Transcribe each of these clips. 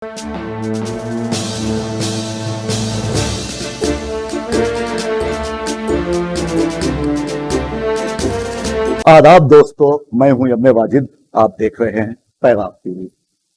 आदाब दोस्तों, मैं हूं यम्मे वाजिद। आप देख रहे हैं पैगाम टीवी।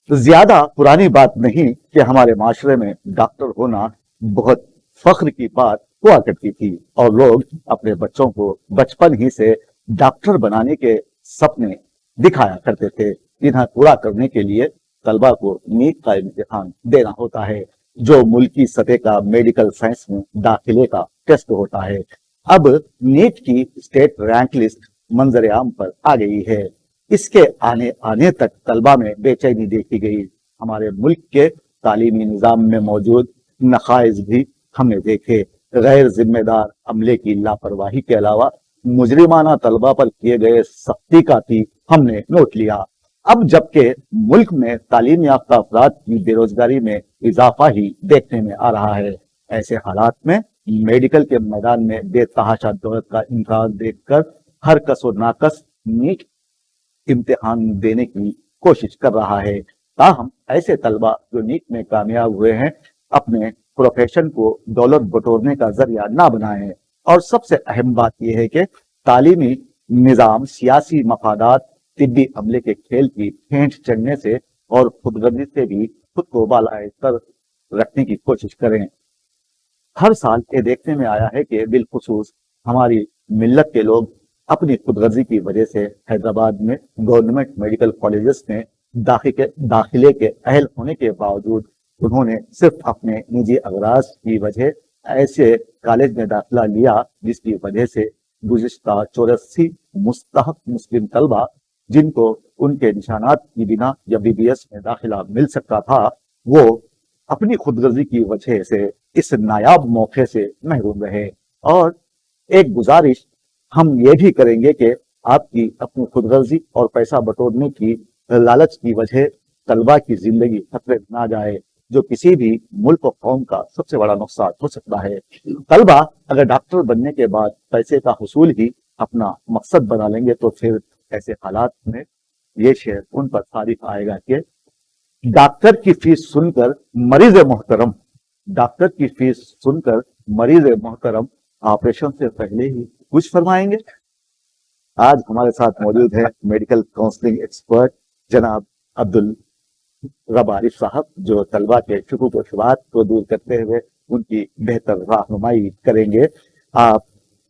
ज्यादा पुरानी बात नहीं कि हमारे माशरे में डॉक्टर होना बहुत फख्र की बात हुआ करती थी और लोग अपने बच्चों को बचपन ही से डॉक्टर बनाने के सपने दिखाया करते थे। इन्हें पूरा करने के लिए तलबा को नीट का इम्तिहान देना होता है, जो मुल्की सतह का मेडिकल साइंस में दाखिले का टेस्ट होता है। अब नीट की स्टेट रैंक लिस्ट मंजर आम पर आ गई है। इसके आने आने तक तलबा में बेचैनी देखी गई। हमारे मुल्क के तालीमी निज़ाम में मौजूद नक़ाइज़ भी हमने देखे। गैर जिम्मेदार अमले की लापरवाही के अलावा मुजरिमाना तलबा पर किए गए सख्ती का भी हमने नोट लिया। अब जबकि मुल्क में तालीम याफ्ता अफराद की बेरोजगारी में इजाफा ही देखने में आ रहा है, ऐसे हालात में मेडिकल के मैदान में बेतहाशा दौलत का इम्कान देखकर हर कस और नाकस नीट इम्तिहान देने की कोशिश कर रहा है। ताहम ऐसे तलबा जो नीट में कामयाब हुए हैं, अपने प्रोफेशन को दौलत बटोरने का जरिया ना बनाएं। और सबसे अहम बात यह है कि तालीमी निज़ाम सियासी मफादात, तिब्बी अमले के खेल की फेंट चढ़ने से और खुदगर्जी से भी खुद को बालाए तर रखने की कोशिश करें। हर साल ये देखने में आया है कि बिलखुसूस हमारी मिल्लत के लोग अपनी खुदगर्जी की वजह से हैदराबाद में गवर्नमेंट मेडिकल कॉलेजेस में दाखिले के अहल होने के बावजूद उन्होंने सिर्फ अपने निजी अगराज की वजह ऐसे कॉलेज में दाखिला लिया, जिसकी वजह से गुज़िश्ता 84 मुस्तहक मुस्लिम तलबा जिनको उनके निशानात की बिना BBS में दाखिला मिल सकता था, वो अपनी खुदगर्जी की वजह से इस नायाब मौके से महरूम रहे। और एक गुजारिश हम ये भी करेंगे कि आपकी अपनी खुदगर्जी और पैसा बटोरने की लालच की वजह तलबा की जिंदगी खतरे में ना जाए, जो किसी भी मुल्क और कौम का सबसे बड़ा नुकसान हो सकता है। तलबा अगर डॉक्टर बनने के बाद पैसे का हुसूल ही अपना मकसद बना लेंगे तो फिर ऐसे हालात में ये शेर उन पर तारीफ आएगा कि डॉक्टर की फीस सुनकर मरीज मोहतरम ऑपरेशन से पहले ही कुछ फरमाएंगे। आज हमारे साथ मौजूद है मेडिकल काउंसलिंग एक्सपर्ट जनाब अब्दुल रब आरिफ साहब, जो तलबा के शुकूक व शुबहात को दूर करते हुए उनकी बेहतर रहनुमाई करेंगे। आप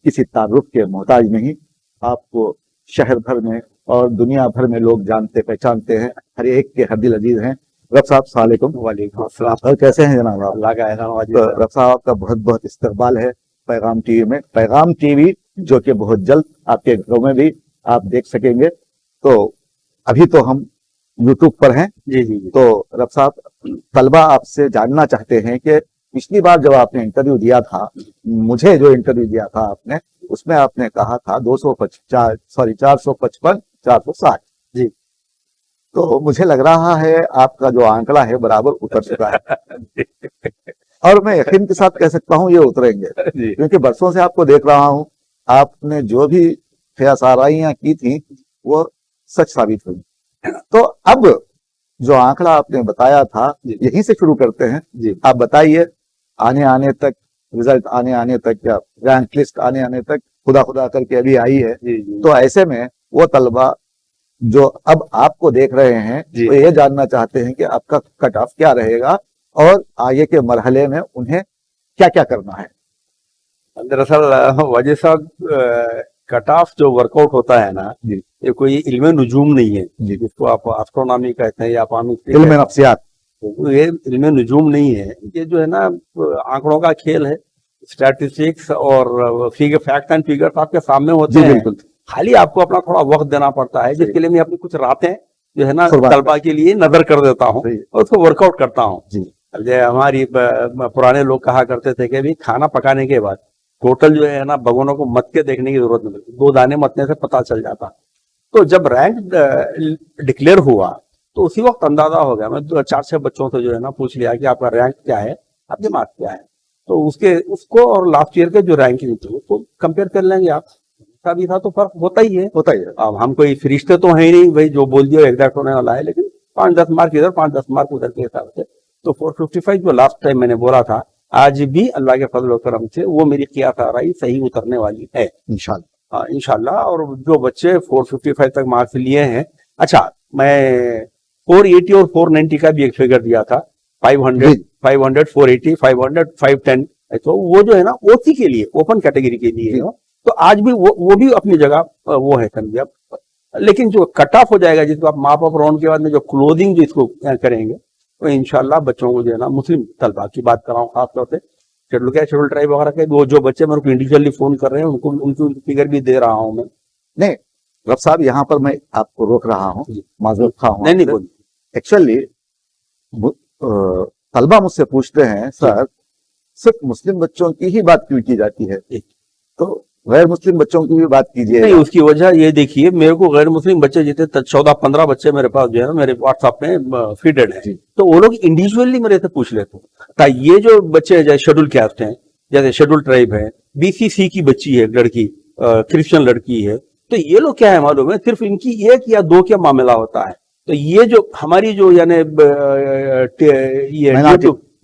किसी तारुफ के मोहताज नहीं, आपको शहर भर में और दुनिया भर में लोग जानते पहचानते हैं, हर एक के हर दिल अजीज हैं। रब साहब अस्सलाम वालेकुम। वालेकुम अस्सलाम। कैसे हैं जनाब? अल्लाह का एहसान। तो रब साहब आपका बहुत बहुत इस्तकबाल है पैगाम टीवी में। पैगाम टीवी जो कि बहुत जल्द आपके घरों में भी आप देख सकेंगे। तो अभी तो हम यूट्यूब पर हैं। जी। तो रब साहब, तलबा आपसे जानना चाहते हैं कि पिछली बार जब आपने इंटरव्यू दिया था, मुझे जो इंटरव्यू दिया था आपने, उसमें आपने कहा था 455 460। जी। तो मुझे लग रहा है आपका जो आंकड़ा है बराबर उतर चुका है। और मैं यकीन के साथ कह सकता हूं ये उतरेंगे, क्योंकि बरसों से आपको देख रहा हूं, आपने जो भी ख्यासाराइयां की थी वो सच साबित हुई। तो अब जो आंकड़ा आपने बताया था, यहीं से शुरू करते हैं। जी। आप बताइए, आने तक रिजल्ट आने तक या रैंक लिस्ट आने तक खुदा करके अभी आई है। जी। तो ऐसे में वो तलबा जो अब आपको देख रहे हैं वो ये जानना चाहते हैं कि आपका कट ऑफ क्या रहेगा और आगे के मरहले में उन्हें क्या क्या करना है। दरअसल वजह साहब, कट ऑफ जो वर्कआउट होता है ना, ये कोई इल्म नुजूम नहीं है, जिसको आप एस्ट्रोनॉमी कहते हैं या इल्म नफ्सियात। ये इल्म नुजूम नहीं है, ये जो है ना आंकड़ों का खेल है। स्टैटिस्टिक्स और फिगर, फैक्ट एंड फिगर्स आपके सामने होते हैं। बिल्कुल। खाली आपको अपना थोड़ा वक्त देना पड़ता है, जिसके लिए मैं अपनी कुछ रातें जो है ना तलबा के लिए नजर कर देता हूँ और उसको वर्कआउट करता हूँ। जैसे हमारी पुराने लोग कहा करते थे कि भाई खाना पकाने के बाद टोटल जो है ना भगोनों को मत के देखने की जरूरत नहीं, 2 दाने मतने से पता चल जाता। तो जब रैंक डिक्लेयर हुआ तो उसी वक्त अंदाजा हो गया। मैं 4-6 बच्चों से जो है ना पूछ लिया कि आपका रैंक क्या है, आपके मार्क्स क्या है। तो उसको और लास्ट ईयर के जो रैंकिंग थी उसको कंपेयर कर लेंगे आप। भी था तो फर्क होता ही है। अब हम कोई फरिश्ते तो है ही नहीं भाई जो बोल दिया एग्जैक्ट होने वाला है, लेकिन 5-10 मार्क इधर 5-10 मार्क उधर के हिसाब से तो 455 जो लास्ट टाइम मैंने बोला था, आज भी अल्लाह के फजल और करम से वो मेरी क़ियास आराई सही उतरने वाली है इंशाल्लाह। हाँ इंशाल्लाह। और जो बच्चे 455 तक मार्क्स लिए हैं, अच्छा मैं 480 और 490 का भी एक फिगर दिया था, 500 500 480 500 510, तो वो जो है ना ओसी के लिए, ओपन कैटेगरी के लिए है। तो आज भी वो भी अपनी जगह वो है समझिए। लेकिन जो कट ऑफ हो जाएगा, जिसको आप माप ऑफ राउंड के बाद में जो क्लोजिंग जो इसको करेंगे, तो इंशाल्लाह बच्चों को जो है ना, मुस्लिम तलबा की बात कर रहा हूँ खासतौर से, शेड्यूल ट्राइब वगैरह के वो जो बच्चे मेरे को इंडिविजुअली फोन कर रहे हैं, उनको उनकी फिगर भी दे रहा हूँ मैं। नहीं रब साहब, यहाँ पर मैं आपको रोक रहा हूँ, माजूर खा हूँ। नहीं बोलिए। एक्चुअली तलबा मुझसे पूछते हैं, सर सिर्फ मुस्लिम बच्चों की ही बात क्यों की जाती है, तो गैर मुस्लिम बच्चों की भी बात कीजिए। नहीं, उसकी वजह ये देखिए, मेरे को गैर मुस्लिम बच्चे जितने 14-15 बच्चे मेरे पास जो है ना, मेरे व्हाट्सएप में फीडेड है, तो वो लोग इंडिविजुअली मेरे से पूछ लेते हैं। ये जो बच्चे हैं, जैसे शेड्यूल कास्ट हैं, जैसे शेड्यूल ट्राइब है, बीसीसी की बच्ची है, लड़की क्रिश्चियन लड़की है, तो ये लोग क्या है मालूम है, सिर्फ इनकी 1 या 2 क्या मामला होता है। तो ये जो हमारी जो यानी ये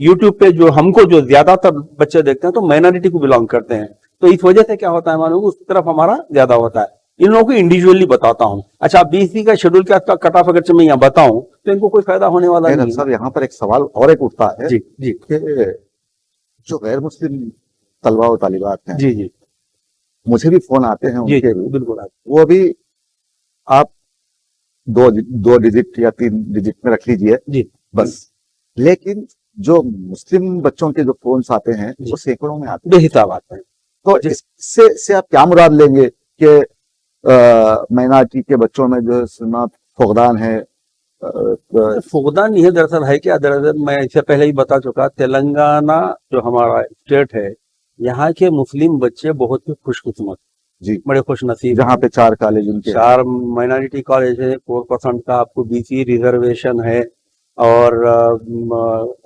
यूट्यूब पे जो हमको जो ज्यादातर बच्चे देखते हैं, तो माइनॉरिटी को बिलोंग करते हैं, तो इस वजह से क्या होता है मालूम, उस तरफ हमारा ज्यादा होता है। इन लोगों को इंडिविजुअली बताता हूँ। अच्छा, बीसी का शेड्यूल का कट ऑफ अगर मैं यहाँ बताऊं तो इनको कोई फायदा होने वाला नहीं। सर यहाँ पर एक सवाल और एक उठता है जी जी, कि जो गैर मुस्लिम तलबा और तालिबात हैं, जी जी, मुझे भी फोन आते हैं उनके भी, बिल्कुल, वो भी आप 2 डिजिट या 3 डिजिट में रख लीजिए जी बस। लेकिन जो मुस्लिम बच्चों के जो फोन्स आते हैं वो सैकड़ों में आते हैं, बेहिसाब आते हैं। तो इससे आप क्या मुराद लेंगे कि माइनॉरिटी के बच्चों में जो सुन्ना फुकदान है? फुकदान नहीं है, दरअसल है क्या, दरअसल मैं इससे पहले ही बता चुका, तेलंगाना जो हमारा स्टेट है, यहाँ के मुस्लिम बच्चे बहुत ही खुशकिस्मत जी, बड़े खुश नसीब, जहाँ पे 4 कॉलेज उनके 4 माइनॉरिटी कॉलेज है, 4% का आपको बीसी रिजर्वेशन है, और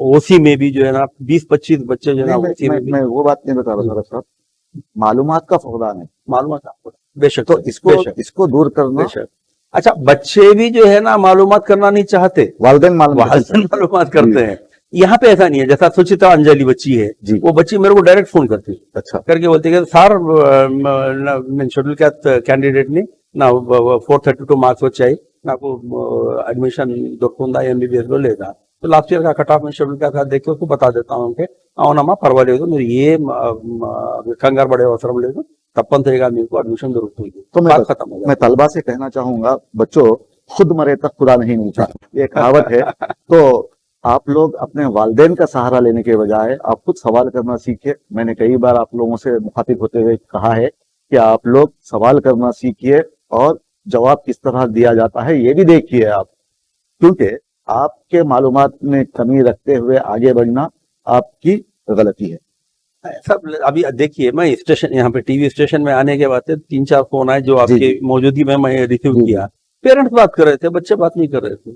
ओसी में भी जो है ना 20-25 बच्चे जो है ना, ओसी में मैं वो बात नहीं बता रहा साहब, मालूमात का फुकदान है, मालूमात आपको बेशक, तो इसको दूर करना। अच्छा, बच्चे भी जो है ना मालूमात करना नहीं चाहते, वालिदैन मालूमात करते हैं। यहाँ पे ऐसा नहीं है, जैसा सुचिता अंजलि बच्ची है, वो बच्ची मेरे को डायरेक्ट फोन करती है, अच्छा करके बोलती है सर शेड्यूल कास्ट कैंडिडेट ని నా 432 మార్క్స్ వచ్చాయి, నాకు అడ్మిషన్ దొరుకుతుందా ఎంబీబీఎస్ లో లేదా, तो लास्ट ईयर का कट ऑफ में शेड्यूल का था, देखिए उसको बता देता हूँ कि అవునమ్మా పర్వాలేదు, మీరు ఏ కంగారు పడే అవసరం లేదు, తప్పనిసరిగా మీకు అడ్మిషన్ దొరుకుతుంది। तो मैं तलबा से कहना चाहूंगा, बच्चों खुद मरे तक खुदा नहीं मिलता, ये कहावत है। तो आप लोग अपने वालिदैन का सहारा लेने के बजाय आप खुद सवाल करना सीखिए। मैंने कई बार आप लोगों से मुखातिब होते हुए कहा है कि आप लोग सवाल करना सीखिए और जवाब किस तरह दिया जाता है ये भी देखिए आप, क्योंकि आपके मालूमात में कमी रखते हुए आगे बढ़ना आपकी गलती है। सब अभी देखिए, मैं स्टेशन यहाँ पे टीवी स्टेशन में आने के बाद 3-4 फोन आए जो आपकी मौजूदगी में मैं रिसीव किया, पेरेंट्स बात कर रहे थे, बच्चे बात नहीं कर रहे थे।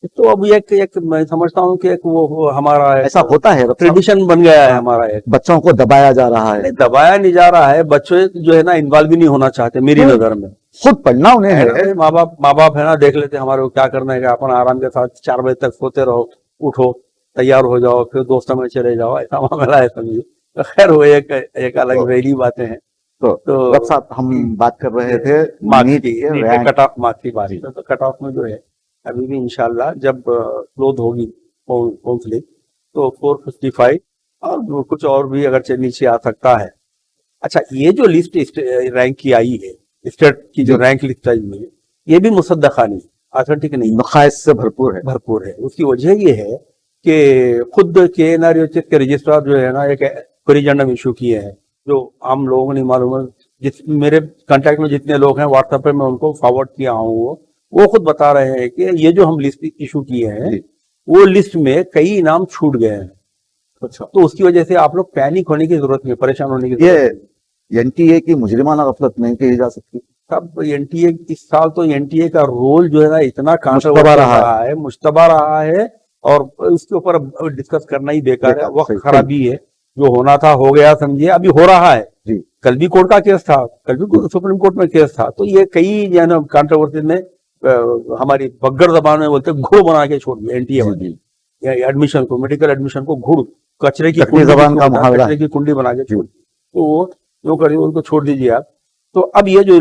तो अब एक मैं समझता हूँ कि एक वो हमारा ऐसा होता है, ट्रेडिशन बन गया है हमारा, एक बच्चों को दबाया जा रहा है। दबाया नहीं जा रहा है, बच्चे जो है ना इन्वॉल्व भी नहीं होना चाहते मेरी नजर में, खुद पढ़ना उन्हें है। माँ बाप है ना, देख लेते हमारे को क्या करना है, अपन आराम के साथ 4 बजे तक सोते रहो, उठो तैयार हो जाओ, फिर दोस्तों में चले जाओ, ऐसा मामला है समझिए। तो खैर वो एक अलग रेली बातें हैं। तो साहब हम बात कर रहे थे कट ऑफ मार्क्स की बारी, तो कट ऑफ में जो है अभी भी इंशाल्लाह जब क्लोज होगी काउंसलिंग तो 455 और कुछ और भी अगर नीचे आ सकता है। अच्छा, ये जो लिस्ट रैंक की आई है, स्टेट की जो रैंक लिस्ट आई है, ये भी मुसद्दका नहीं, ऑथेंटिक नहीं, नकाइस से भरपूर है। उसकी वजह ये है कि खुद KNR के रजिस्ट्रार जो है ना एक कोरिजेंडम इशू किए हैं, जो आम लोगों को नहीं मालूम है। मेरे कांटेक्ट में जितने लोग हैं व्हाट्सएप पे मैं उनको फॉरवर्ड किया हूँ, वो खुद बता रहे हैं कि ये जो हम लिस्ट इशू किए हैं, वो लिस्ट में कई इनाम छूट गए हैं। अच्छा, तो उसकी वजह से आप लोग पैनिक होने की जरूरत नहीं, परेशान होने की जरूरत नहीं। एनटीए की मुजरिमाना गफलत नहीं कही जा सकती। सब एनटीए इस साल तो एनटीए का रोल जो है ना इतना मुश्तबा रहा है, और उसके ऊपर डिस्कस करना ही बेकार है, वक्त खराबी है। जो होना था हो गया, समझिए, अभी हो रहा है जी। कल भी कोर्ट का केस था, कल भी सुप्रीम कोर्ट में केस था, तो ये कई जो है ना कंट्रोवर्सी में हमारी बग्गर जबान में बोलते घोड़ बना के छोड़ दिया एनटीए वाली। एडमिशन को, मेडिकल एडमिशन को घुड़ कचरे की तकनी जबान का मुहावरा, कचरे की कुंडी बना के छोड़, तो वो यूं करिए, उनको छोड़ दीजिए आप। तो अब ये जो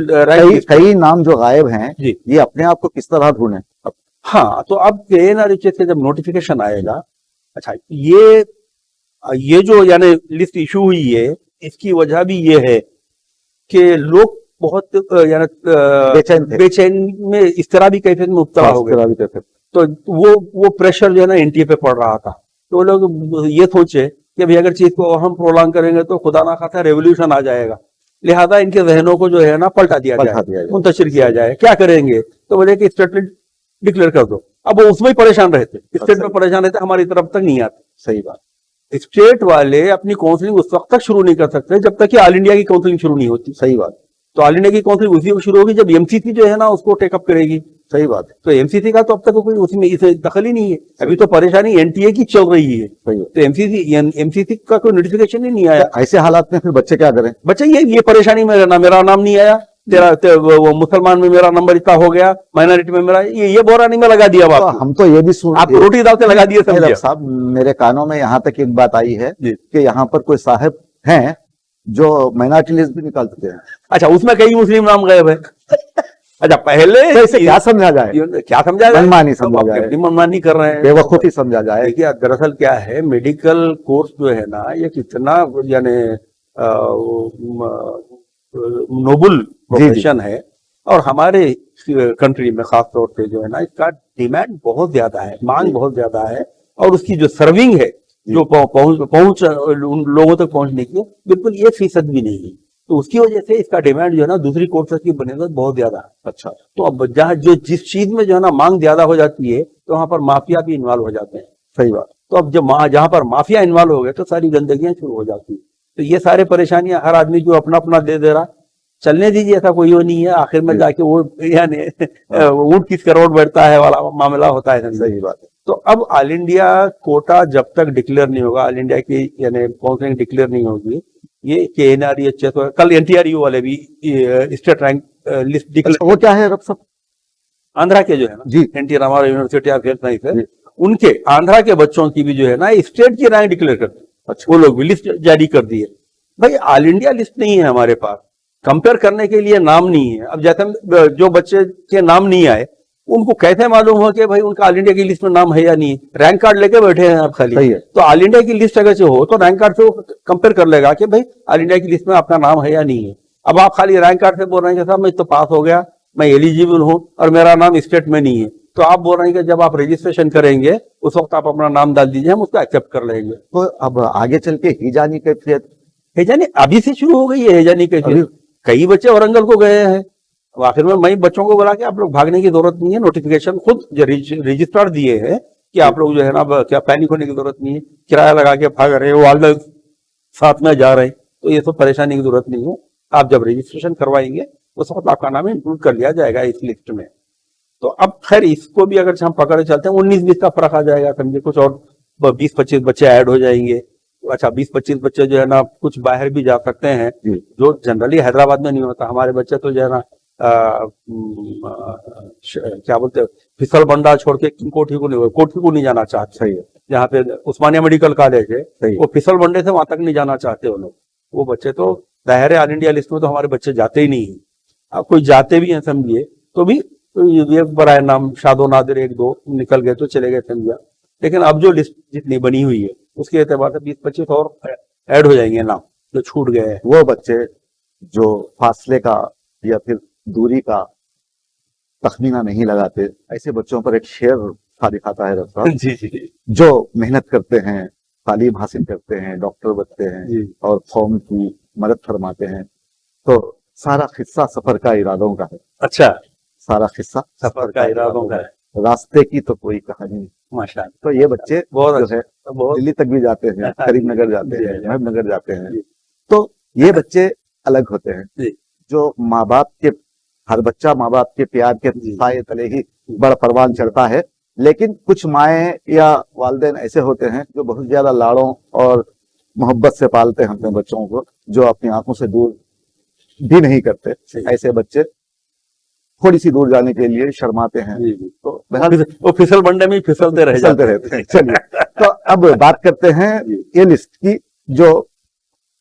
कई नाम जो गायब हैं जी, ये अपने आप को किस तरह ढूंढें? हाँ, तो अब KNRHS से जब नोटिफिकेशन आएगा, अच्छा ये जो यानी लिस्ट इशू हुई है, इसकी वजह भी ये है कि लोग बहुत यानी बेचैन में, इस तरह भी कैफियत में मुब्तला हो गए। तो वो प्रेशर जो है ना NTA पे पड़ रहा था, तो लोग ये सोचे कि भाई अगर चीज को हम प्रोलॉन्ग करेंगे तो खुदा ना खासा रेवोल्यूशन आ जाएगा, लिहाजा इनके जहनों को जो है ना पलटा दिया जाए, मुंतशिर किया जाए। क्या करेंगे? तो बोले कि स्टेटमेंट डिक्लेयर कर दो। अब वो उसमें ही परेशान रहते, स्टेट में परेशान रहते, हमारी तरफ तक नहीं आते। सही बात। स्टेट वाले अपनी काउंसलिंग उस वक्त तक शुरू नहीं कर सकते जब तक कि ऑल इंडिया की काउंसलिंग शुरू नहीं होती। सही बात। तो ऑल इंडिया की काउंसलिंग उसी वक्त शुरू होगी जब MCC जो है ना उसको टेकअप करेगी। सही बात है। तो MCC का तो अब तक कोई उसमें इसे दखल ही नहीं है, अभी तो परेशानी NTA की चल रही है। तो MCC का कोई नोटिफिकेशन ही नहीं आया। ऐसे हालात में फिर बच्चे क्या करें? बच्चे ये परेशानी में रहना, मेरा नाम नहीं आया, वो मुसलमान में मेरा नंबर इतना हो गया, माइनॉरिटी में मेरा, ये बोरानी में लगा दिया। तो हम तो ये भी सुन, आप रोटी दाल से लगा दिए साहब। मेरे कानों में यहाँ तक एक बात आई है कि यहाँ पर कोई साहब हैं जो माइनॉरिटी लिस्ट भी निकाल चुके हैं। अच्छा, उसमें कई मुस्लिम नाम गए हैं। अच्छा, पहले तो इसे क्या समझा जाए? क्या समझा जाए? मनमानी समझा जाए, मनमानी कर रहे हैं, बेवकूफी समझा जाए। देखिए दरअसल क्या है, मेडिकल कोर्स जो है ना ये कितना यानी नोबल प्रोफेशन है, और हमारे कंट्री में खास तौर पे जो है ना इसका डिमांड बहुत ज्यादा है, मांग बहुत ज्यादा है, और उसकी जो सर्विंग है, जो पहुंच उन लोगों तक पहुंचने की बिल्कुल 1% भी नहीं है। तो उसकी वजह से इसका डिमांड जो है ना दूसरी कोर्सेज की बनिस्बत बहुत ज्यादा है। अच्छा, तो अब जहाँ जिस चीज में जो है ना मांग ज्यादा हो जाती है तो वहां पर माफिया भी इन्वॉल्व हो जाते हैं। सही बात। तो अब जब जहां पर माफिया इन्वॉल्व हो गए तो सारी गंदगियां शुरू हो जाती है। तो ये सारे परेशानियां हर आदमी जो अपना अपना दे रहा, चलने दीजिए, ऐसा कोई वो नहीं है। आखिर में जाके वो यानी ऊंट किस करोड़ बैठता है वाला मामला होता है। सही बात है। तो अब ऑल इंडिया कोटा जब तक डिक्लेयर नहीं होगा, ऑल इंडिया की यानी काउंसलिंग डिक्लेयर नहीं होगी, ये KNRHS तो कल NTRU वाले भी स्टेट रैंक लिस्ट डिक्लेयर। वो क्या है रब सब? आंध्रा के जो है ना जी, NT Rama Rao university of health science, उनके आंध्रा के बच्चों की भी जो है ना स्टेट की रैंक डिक्लेयर कर दी। अच्छा, वो लोग भी लिस्ट जारी कर दी है। भाई ऑल इंडिया लिस्ट नहीं है हमारे पास, कंपेयर करने के लिए नाम नहीं है। अब जैसे जो बच्चे के नाम नहीं आए उनको कैसे मालूम हो कि भाई उनका ऑल इंडिया की लिस्ट में नाम है या नहीं? रैंक कार्ड लेके बैठे हैं आप खाली। तो ऑल इंडिया की लिस्ट अगर से हो तो रैंक कार्ड से वो कंपेयर कर लेगा कि भाई ऑल इंडिया की लिस्ट में आपका नाम है या नहीं है। अब आप खाली रैंक कार्ड से बोल रहे हैं कि साहब मैं तो पास हो गया, मैं एलिजिबल हूं और मेरा नाम स्टेट में नहीं है, तो आप बोल रहे हैं कि जब आप रजिस्ट्रेशन करेंगे उस वक्त आप अपना नाम डाल दीजिए, हम उसको एक्सेप्ट कर लेंगे। तो अब आगे चल के हिजानी कैफियत, हिजानी अभी से शुरू हो गई है। हिजानी कैफियत कई बच्चे औरंगल को गए हैं। आखिर में मैं बच्चों को बोला कि आप लोग भागने की जरूरत नहीं है, नोटिफिकेशन खुद रजिस्ट्रार दिए हैं कि आप लोग जो है ना क्या पैनिक होने की जरूरत नहीं है, किराया लगा के भाग रहे हो, वाले साथ में जा रहे हैं, तो ये सब परेशानी की जरूरत नहीं है। आप जब रजिस्ट्रेशन करवाएंगे उस वक्त आपका नाम इंक्लूड कर लिया जाएगा इस लिस्ट में। तो अब खैर इसको भी अगर हम पकड़े चलते हैं 19-20 का फर्क आ जाएगा, समझे, कुछ और 20-25 बच्चे ऐड हो जाएंगे। अच्छा, 20-25 बच्चे जो है ना कुछ बाहर भी जा सकते हैं, जो जनरली हैदराबाद में नहीं होता। हमारे बच्चे तो जो है ना क्या बोलते हैं, फिसल बंडा छोड़ के कोठी को नहीं जाना चाहते। सही है। जहाँ पे उस्मानिया मेडिकल कॉलेज है, वो फिसल बंडे से वहां तक नहीं जाना चाहते वो लोग। वो बच्चे तो दायरे ऑल इंडिया लिस्ट में तो हमारे बच्चे जाते ही नहीं है। अब कोई जाते भी हैं समझिए तो भी ये बराए नाम शादो नादिर 1-2 निकल गए तो चले गए समझिए। लेकिन अब जो लिस्ट जितनी बनी हुई है उसके एतबार से 20-25 और ऐड हो जाएंगे नाम जो छूट गए हैं। वो बच्चे जो फासले का या फिर दूरी का तखमीना नहीं लगाते, ऐसे बच्चों पर एक शेर था दिखाता है रफ्तार जी जी, जो मेहनत करते हैं, तालीम हासिल करते हैं, डॉक्टर बनते हैं और कौम की मदद फरमाते हैं। तो सारा किस्सा सफर का इरादों का है। अच्छा, सारा किस्सा सफर का इरादों का है, रास्ते की तो कोई कहानी नहीं। माशाअल्लाह। तो ये बच्चे बहुत जो है दिल्ली तक भी जाते हैं, करीमनगर जाते हैं, महबूबनगर जाते हैं। तो ये बच्चे अलग होते हैं जो माँ बाप के, हर बच्चा माँ बाप के प्यार के साए तले ही बड़ा परवान चढ़ता है। लेकिन कुछ माएँ या वालिदैन ऐसे होते हैं जो बहुत ज्यादा लाड़ों और मोहब्बत से पालते हैं अपने बच्चों को, जो अपनी आंखों से दूर भी नहीं करते। ऐसे बच्चे थोड़ी सी दूर जाने के लिए शर्माते हैं। तो वो फिसल बंडे में फिसलते रहते हैं। चलिए, तो अब बात करते हैं ये लिस्ट की, जो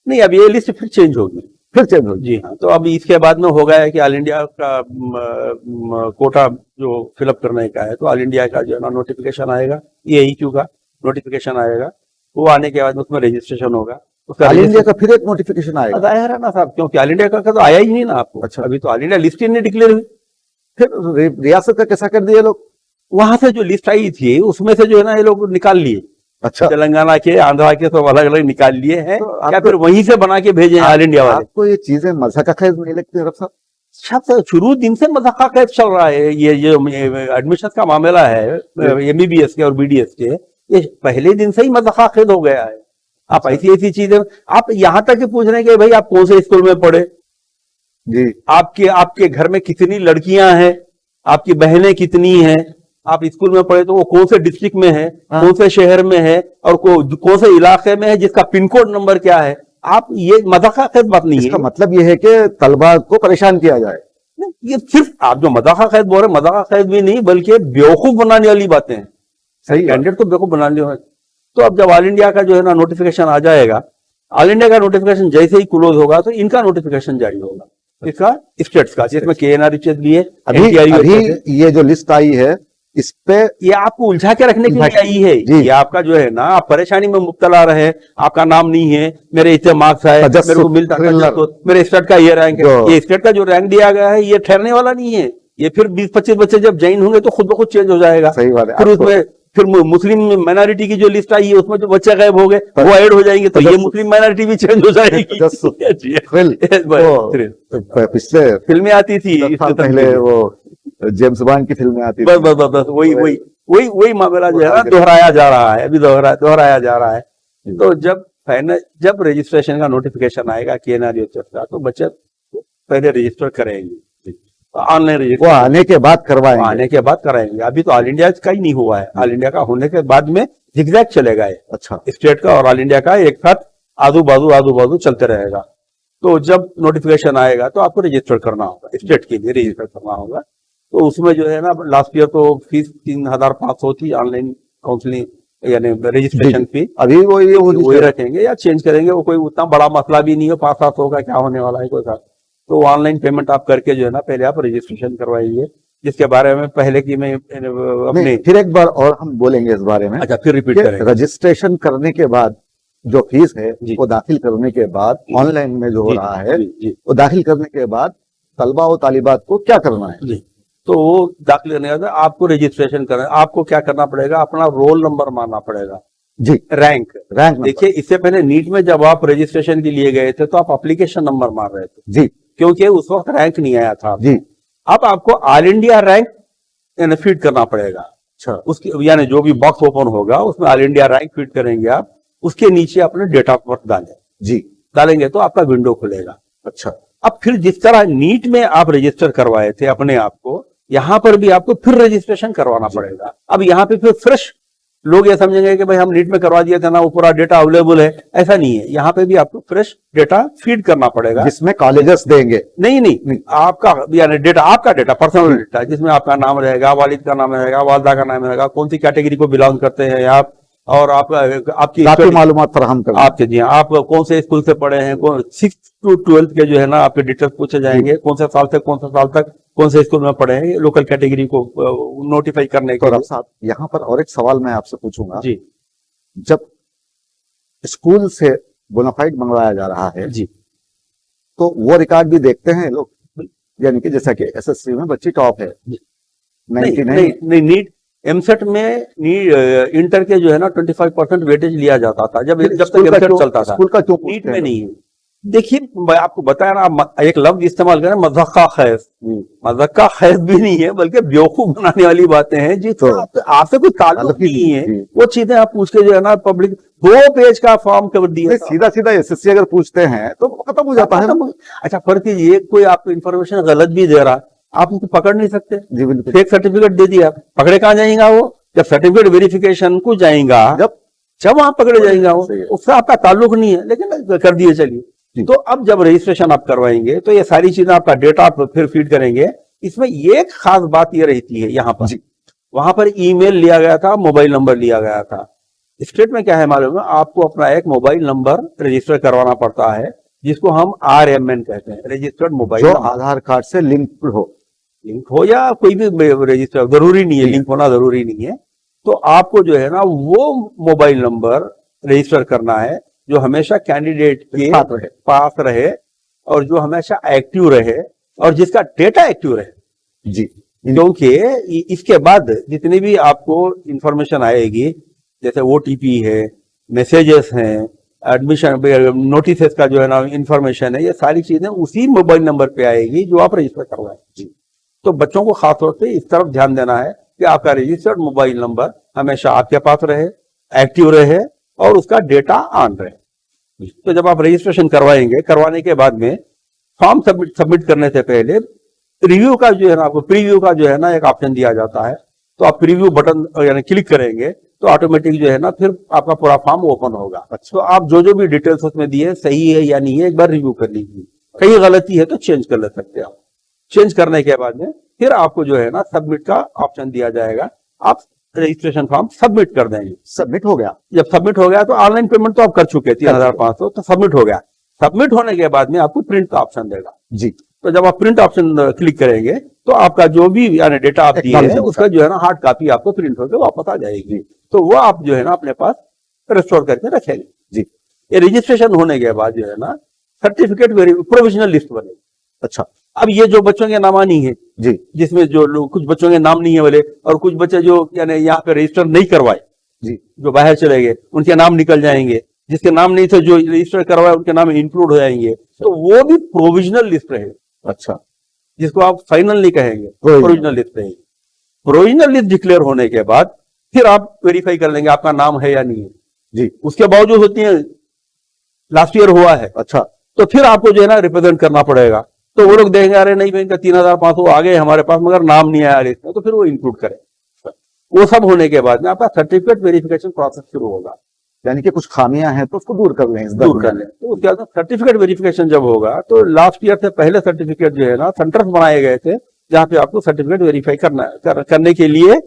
नहीं, अब ये लिस्ट फिर चेंज होगी। जी हाँ, तो अब इसके बाद में हो गया है कि ऑल इंडिया का कोटा जो फिलअप करने का है, तो ऑल इंडिया का जो है ना नोटिफिकेशन आएगा, AEQ का नोटिफिकेशन आएगा, वो आने के बाद में उसमें रजिस्ट्रेशन होगा। ऑल इंडिया का फिर एक नोटिफिकेशन आएगा? जाहिर है ना साहब, क्योंकि ऑल इंडिया का तो आया ही नहीं ना आपको। अच्छा, अभी तो ऑल इंडिया लिस्ट ही नहीं डिक्लेयर हुई। फिर रियासत का कैसा कर दिया लोग? वहां से जो लिस्ट आई थी उसमें से जो है ना ये लोग निकाल लिए। अच्छा, तेलंगाना के, आंध्रा के सब अलग अलग निकाल लिए हैं, तो क्या फिर वहीं से बना के भेजे हैं ऑल इंडिया वाले? आपको ये चीजें मज़ाक का खैर नहीं लगती रब साहब? शायद शुरू दिन से मज़ाक का कैद चल रहा है। ये एडमिशन का मामला है MBBS के और BDS के, ये पहले दिन से ही मज़ाक का कैद हो गया है। आप ऐसी चीजें, आप यहाँ तक ही पूछ रहे हैं कि भाई आप कौन से स्कूल में पढ़े जी, आपके घर में कितनी लड़कियां हैं, आपकी बहनें कितनी हैं, आप स्कूल में पढ़े तो वो कौन से डिस्ट्रिक्ट में है, कौन से शहर में है, और कौन से इलाके में है, जिसका पिन कोड नंबर क्या है। आप ये मज़ाक़ खैर बात नहीं है। इसका मतलब ये है कि तलबा को परेशान किया जाए? ये सिर्फ आप जो मज़ाक़ खैर बोल रहे हैं, मज़ाक़ खैर भी नहीं बल्कि बेवकूफ बनाने वाली बातें हैं। सही, कैंडिडेट को बेवकूफ बनाने वाली। तो अब जब ऑल इंडिया का जो है ना नोटिफिकेशन आ जाएगा, ऑल इंडिया का नोटिफिकेशन जैसे ही क्लोज होगा तो इनका नोटिफिकेशन जारी होगा, इसका स्टेट्स का, जिसमें KNR भी है। अभी ये जो लिस्ट आई है, इस पे ये आपको उलझा के रखने के लिए आई है। ये आपका जो है ना, आप परेशानी में मुब्तला रहे, आपका नाम नहीं है, मेरे इतने मार्क्स आए, मेरे को मिलता, मेरे स्टेट का ये रैंक है। ये स्टेट का जो रैंक दिया गया है ये ठहरने वाला नहीं है। ये फिर 20-25 बच्चे जब ज्वाइन होंगे तो खुद ब खुद चेंज हो जाएगा। सही बात है। फिर उसमें फिर मुस्लिम माइनॉरिटी की जो लिस्ट आई है उसमें जो बच्चे गायब हो गए वो ऐड हो जाएंगे, तो ये मुस्लिम माइनॉरिटी भी चेंज हो जाएगी। पिछले फिल्में आती थी पहले, वो जेम्स बॉन्ड की फिल्में आती थी, बस वही मामला जो है ना दोहराया जा रहा है, अभी दोहराया जा रहा है। तो जब रजिस्ट्रेशन का नोटिफिकेशन आएगा KNR का, तो बच्चे पहले रजिस्टर करेंगे, ऑनलाइन रजिस्टर आने के बाद कराएंगे। अभी तो ऑल इंडिया का ही नहीं हुआ है। ऑल इंडिया का होने के बाद में जिगजैग चलेगा ये। अच्छा, स्टेट का और ऑल इंडिया का एक साथ आजू बाजू चलते रहेगा। तो जब नोटिफिकेशन आएगा तो आपको रजिस्टर करना होगा, स्टेट के लिए रजिस्टर करना होगा। तो उसमें जो है ना, लास्ट ईयर तो फीस 3500 थी, ऑनलाइन काउंसलिंग यानी रजिस्ट्रेशन फी। अभी वही रखेंगे या चेंज करेंगे, वो कोई उतना बड़ा मसला भी नहीं है। 500-700 का क्या होने वाला है कोई साथ। तो ऑनलाइन पेमेंट आप करके जो है ना पहले आप रजिस्ट्रेशन करवाइए, जिसके बारे में पहले की मैं अपने फिर एक बार और हम बोलेंगे इस बारे में। अच्छा, फिर रिपीट करेंगे। रजिस्ट्रेशन करने के बाद जो फीस है वो दाखिल करने के बाद ऑनलाइन में जो हो रहा है वो दाखिल करने के बाद तलबा और तालिबात को क्या करना है? जी, तो वो दाखिल करने के बाद आपको रजिस्ट्रेशन करना, आपको क्या करना पड़ेगा, अपना रोल नंबर मारना पड़ेगा जी, रैंक। देखिए, इससे पहले नीट में जब आप रजिस्ट्रेशन के लिए गए थे तो आप एप्लीकेशन नंबर मार रहे थे जी, क्योंकि उस वक्त रैंक नहीं आया था जी। अब आपको ऑल इंडिया रैंक फीड करना पड़ेगा। अच्छा, उसकी यानी जो भी बॉक्स ओपन होगा उसमें ऑल इंडिया रैंक फीड करेंगे आप, उसके नीचे अपने डेट ऑफ बर्थ डालेंगे तो आपका विंडो खुलेगा। अच्छा, अब फिर जिस तरह नीट में आप रजिस्टर करवाए थे अपने आप को, यहाँ पर भी आपको फिर रजिस्ट्रेशन करवाना पड़ेगा। अब यहाँ पे फिर फ्रेश लोग ये समझेंगे कि भाई हम नीट में करवा दिए थे ना, वो पूरा डेटा अवेलेबल है, ऐसा नहीं है। यहाँ पे भी आपको फ्रेश डेटा फीड करना पड़ेगा, जिसमें कॉलेजेस देंगे। नहीं, आपका यानी डेटा, आपका डेटा, पर्सनल डेटा, जिसमें आपका नाम रहेगा, वालिद का नाम रहेगा, वालदा का नाम रहेगा, कौन सी कैटेगरी को बिलोंग करते हैं आप, और आपकी मालूमात फराहम करना आपके जी, आप कौन से स्कूल से पढ़े हैं, 6th to 12th के जो है ना आपके डिटेल्स पूछे जाएंगे, कौन से साल से कौन सा साल तक कौन से स्कूल में पढ़े हैं, लोकल कैटेगरी को नोटिफाई करने के लिए। साहब, यहाँ पर और एक सवाल मैं आपसे पूछूंगा जी, जब स्कूल से बोनाफाइड मंगवाया जा रहा है जी, तो वो रिकॉर्ड भी देखते हैं लोग, यानी कि जैसा कि SSC में बच्ची टॉप है, नहीं, नीट एमसेट में इंटर के जो है ना 25% वेटेज लिया जाता था जब तक एमसेट चलता था। स्कूल का क्यों नीट में नहीं है? देखिए, मैं आपको बताया ना, एक लफ्ज इस्तेमाल करें, मज़ाक़ खैज़। मज़ाक़ खैज़ भी नहीं है बल्कि बेवकूफ बनाने वाली बातें हैं जी। तो आपसे कोई ताल्लुक नहीं है, वो चीजें आप पूछ के जो है ना पब्लिक 2 पेज का फॉर्म कर दिया, सीधा SSC अगर पूछते हैं तो खत्म हो जाता है। अच्छा, फर्क ये कोई आपको इन्फॉर्मेशन गलत भी दे रहा, आप उनको पकड़ नहीं सकते। फेक सर्टिफिकेट दे दिया, पकड़े कहाँ जाएगा वो? जब सर्टिफिकेट वेरिफिकेशन को जाएगा, जब वहां पकड़े जाएगा वो, उससे आपका ताल्लुक नहीं है, लेकिन कर दिए चलिए। तो अब जब रजिस्ट्रेशन आप करवाएंगे तो ये सारी चीजें आपका डेटा फिर फीड करेंगे, इसमें एक खास बात ये रहती है यहाँ पर, जी वहां पर ईमेल लिया गया था, मोबाइल नंबर लिया गया था। स्टेट में क्या है मालूम है, आपको अपना एक मोबाइल नंबर रजिस्टर करवाना पड़ता है, जिसको हम RMN कहते हैं, रजिस्टर्ड मोबाइल जो नंबर। आधार कार्ड से लिंक हो या कोई भी रजिस्टर, जरूरी नहीं है, लिंक होना जरूरी नहीं है। तो आपको जो है ना वो मोबाइल नंबर रजिस्टर करना है जो हमेशा कैंडिडेट के पास रहे और जो हमेशा एक्टिव रहे और जिसका डेटा एक्टिव रहे जी। क्योंकि इसके बाद जितनी भी आपको इंफॉर्मेशन आएगी, जैसे OTP है, मैसेजेस हैं, एडमिशन नोटिस का जो है ना इंफॉर्मेशन है, ये सारी चीजें उसी मोबाइल नंबर पे आएगी जो आप रजिस्टर करवाएं। जी। तो बच्चों को खासतौर से इस तरफ ध्यान देना है कि आपका रजिस्टर्ड मोबाइल नंबर हमेशा आपके पास रहे, एक्टिव रहे और उसका डेटा ऑन रहे। तो जब आप रजिस्ट्रेशन करवाएंगे, करवाने के बाद में फॉर्म सबमिट करने से पहले रिव्यू का जो है ना, आपको प्रीव्यू का जो है ना एक ऑप्शन दिया जाता है। तो आप प्रीव्यू बटन यानी क्लिक करेंगे तो ऑटोमेटिक जो है ना फिर आपका पूरा फॉर्म ओपन होगा। तो आप जो भी डिटेल्स उसमें दिए सही है या नहीं है एक बार रिव्यू कर लीजिए, कहीं गलती है तो चेंज कर ले सकते हैं आप। चेंज करने के बाद में फिर आपको जो है ना सबमिट का ऑप्शन दिया जाएगा, आप रजिस्ट्रेशन फॉर्म सबमिट कर देंगे। सबमिट हो गया। जब सबमिट हो गया तो ऑनलाइन पेमेंट तो आप कर चुके 3,500, तो सबमिट हो गया। सबमिट होने के बाद में आपको प्रिंट का ऑप्शन देगा जी। तो जब आप प्रिंट ऑप्शन क्लिक करेंगे तो आपका जो भी यानी डेटा आप दिए है उसका जो है ना हार्ड कॉपी आपको प्रिंट होकर वापस आ जाएगी। तो वो आप जो है ना अपने पास स्टोर करके रखेंगे। जी। ये रजिस्ट्रेशन होने के बाद जो है ना सर्टिफिकेट प्रोविजनल लिस्ट बनेगी। अच्छा। अब ये जो बच्चों के नाम नहीं है जी, जिसमें जो लोग कुछ बच्चों के नाम नहीं है बोले और कुछ बच्चे जो यानी यहाँ पे रजिस्टर नहीं करवाए जी, जो बाहर चले गए उनके नाम निकल जाएंगे, जिसके नाम नहीं थे जो रजिस्टर करवाए उनके नाम इंक्लूड हो जाएंगे, तो वो भी प्रोविजनल लिस्ट रहेगी। अच्छा। जिसको आप फाइनल नहीं कहेंगे, प्रोविजनल लिस्ट रहेगी। प्रोविजनल लिस्ट डिक्लेयर होने के बाद फिर आप वेरीफाई कर लेंगे आपका नाम है या नहीं है जी। उसके बावजूद होती है लास्ट ईयर हुआ है, अच्छा, तो फिर आपको जो है ना रिप्रेजेंट करना पड़ेगा। तो वो लोग देखेंगे अरे नहीं भाई इनका 3,500 आ गए हमारे पास मगर नाम नहीं आया लिस्ट में, तो फिर वो इंक्लूड करें। वो सब होने के बाद में आपका सर्टिफिकेट वेरिफिकेशन प्रोसेस शुरू होगा, यानी कि कुछ खामियां हैं तो उसको दूर कर लें। तो उसके बाद सर्टिफिकेट वेरिफिकेशन जब होगा तो लास्ट ईयर से पहले सर्टिफिकेट जो है ना सेंटर्स बनाए गए थे जहां पे आपको सर्टिफिकेट वेरीफाई करने के लिए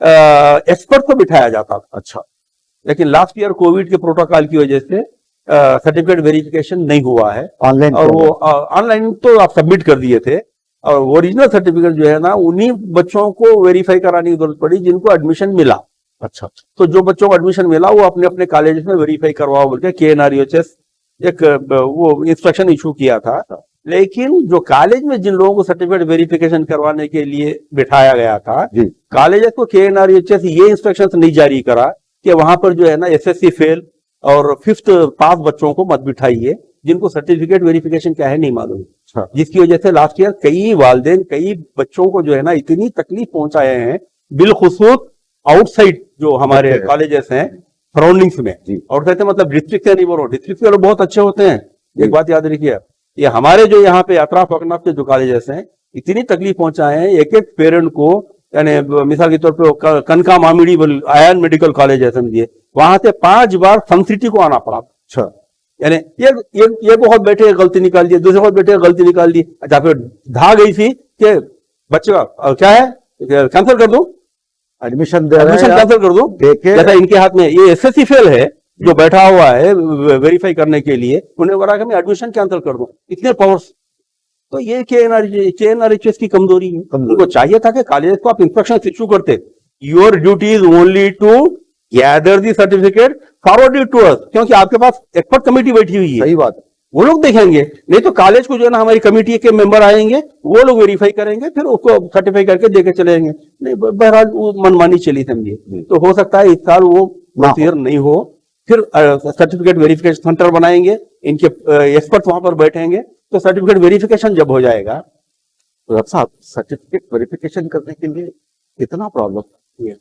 एक्सपर्ट को बिठाया जाता था। अच्छा। लेकिन लास्ट ईयर कोविड के प्रोटोकॉल की वजह से सर्टिफिकेट वेरिफिकेशन नहीं हुआ है ऑनलाइन, और वो ऑनलाइन तो आप सबमिट कर दिए थे और ओरिजिनल सर्टिफिकेट जो है ना उन्हीं बच्चों को वेरीफाई कराने की जरूरत पड़ी जिनको एडमिशन मिला। अच्छा। तो जो बच्चों को एडमिशन मिला वो अपने अपने कॉलेज में वेरीफाई करवाओ बोल के KNREHS एक वो इंस्ट्रक्शन इशू किया था। लेकिन जो कॉलेज में जिन लोगों को सर्टिफिकेट वेरिफिकेशन करवाने के लिए बिठाया गया था, कॉलेज को KNREHS ये इंस्ट्रक्शन नहीं जारी करा कि वहां पर जो है ना SSC फेल और 5th पास बच्चों को मत बिठाइए जिनको सर्टिफिकेट वेरिफिकेशन क्या है नहीं मालूम। जिसकी वजह से लास्ट ईयर कई वालिदैन कई बच्चों को जो है ना इतनी तकलीफ पहुंचाए हैं, बिलखुसूस आउटसाइड जो हमारे कॉलेजेस हैं सराउंडिंग्स में। आउटसाइड मतलब डिस्ट्रिक्ट से नहीं बोल रहा हूँ, डिस्ट्रिक्ट के लोग बहुत अच्छे होते हैं, एक बात याद रखिए। ये हमारे जो यहाँ पे अतराफ अकनाफ के जो कॉलेजेस हैं इतनी तकलीफ पहुंचाए हैं, एक एक पेरेंट को यानी मिसाल के तौर पे कनका मामिडी आयन मेडिकल कॉलेज है समझिए, वहां से 5 बार सन सिटी को आना पड़ा। अच्छा। यानी ये बहुत बैठे गलती निकाल दी, दूसरे बहुत बैठे गलती निकाल दी। अच्छा, फिर धा गई थी कि बच्चे का क्या है कैंसिल कर दूं, एडमिशन कैंसिल कर दूं। जैसा इनके हाथ में ये SSC फेल है जो बैठा हुआ है वेरीफाई करने के लिए, उन्हें बोला कि मैं एडमिशन कैंसिल कर दूं, इतने पावर्स। तो ये KNREHS की कमजोरी है। उनको चाहिए था कि कॉलेज को आप इंस्ट्रक्शन इशू करते, your duty is only to gather the certificate forward it to us, क्योंकि आपके पास एक्सपर्ट कमेटी बैठी हुई है। सही बात है, वो लोग देखेंगे। नहीं तो कॉलेज को जो है ना हमारी कमेटी के मेंबर आएंगे, वो लोग वेरीफाई करेंगे, फिर उसको सर्टिफाई करके देके चलेंगे। नहीं, बहरहाल वो मनमानी चली समझिए। तो हो सकता है इस साल वो क्लियर नहीं हो, फिर सर्टिफिकेट वेरिफिकेशन सेंटर बनाएंगे, इनके एक्सपर्ट वहां पर बैठेंगे, तो सर्टिफिकेट वेरिफिकेशन जब हो जाएगा। तो डॉक्टर साहब सर्टिफिकेट वेरिफिकेशन करने के लिए इतना प्रॉब्लम है,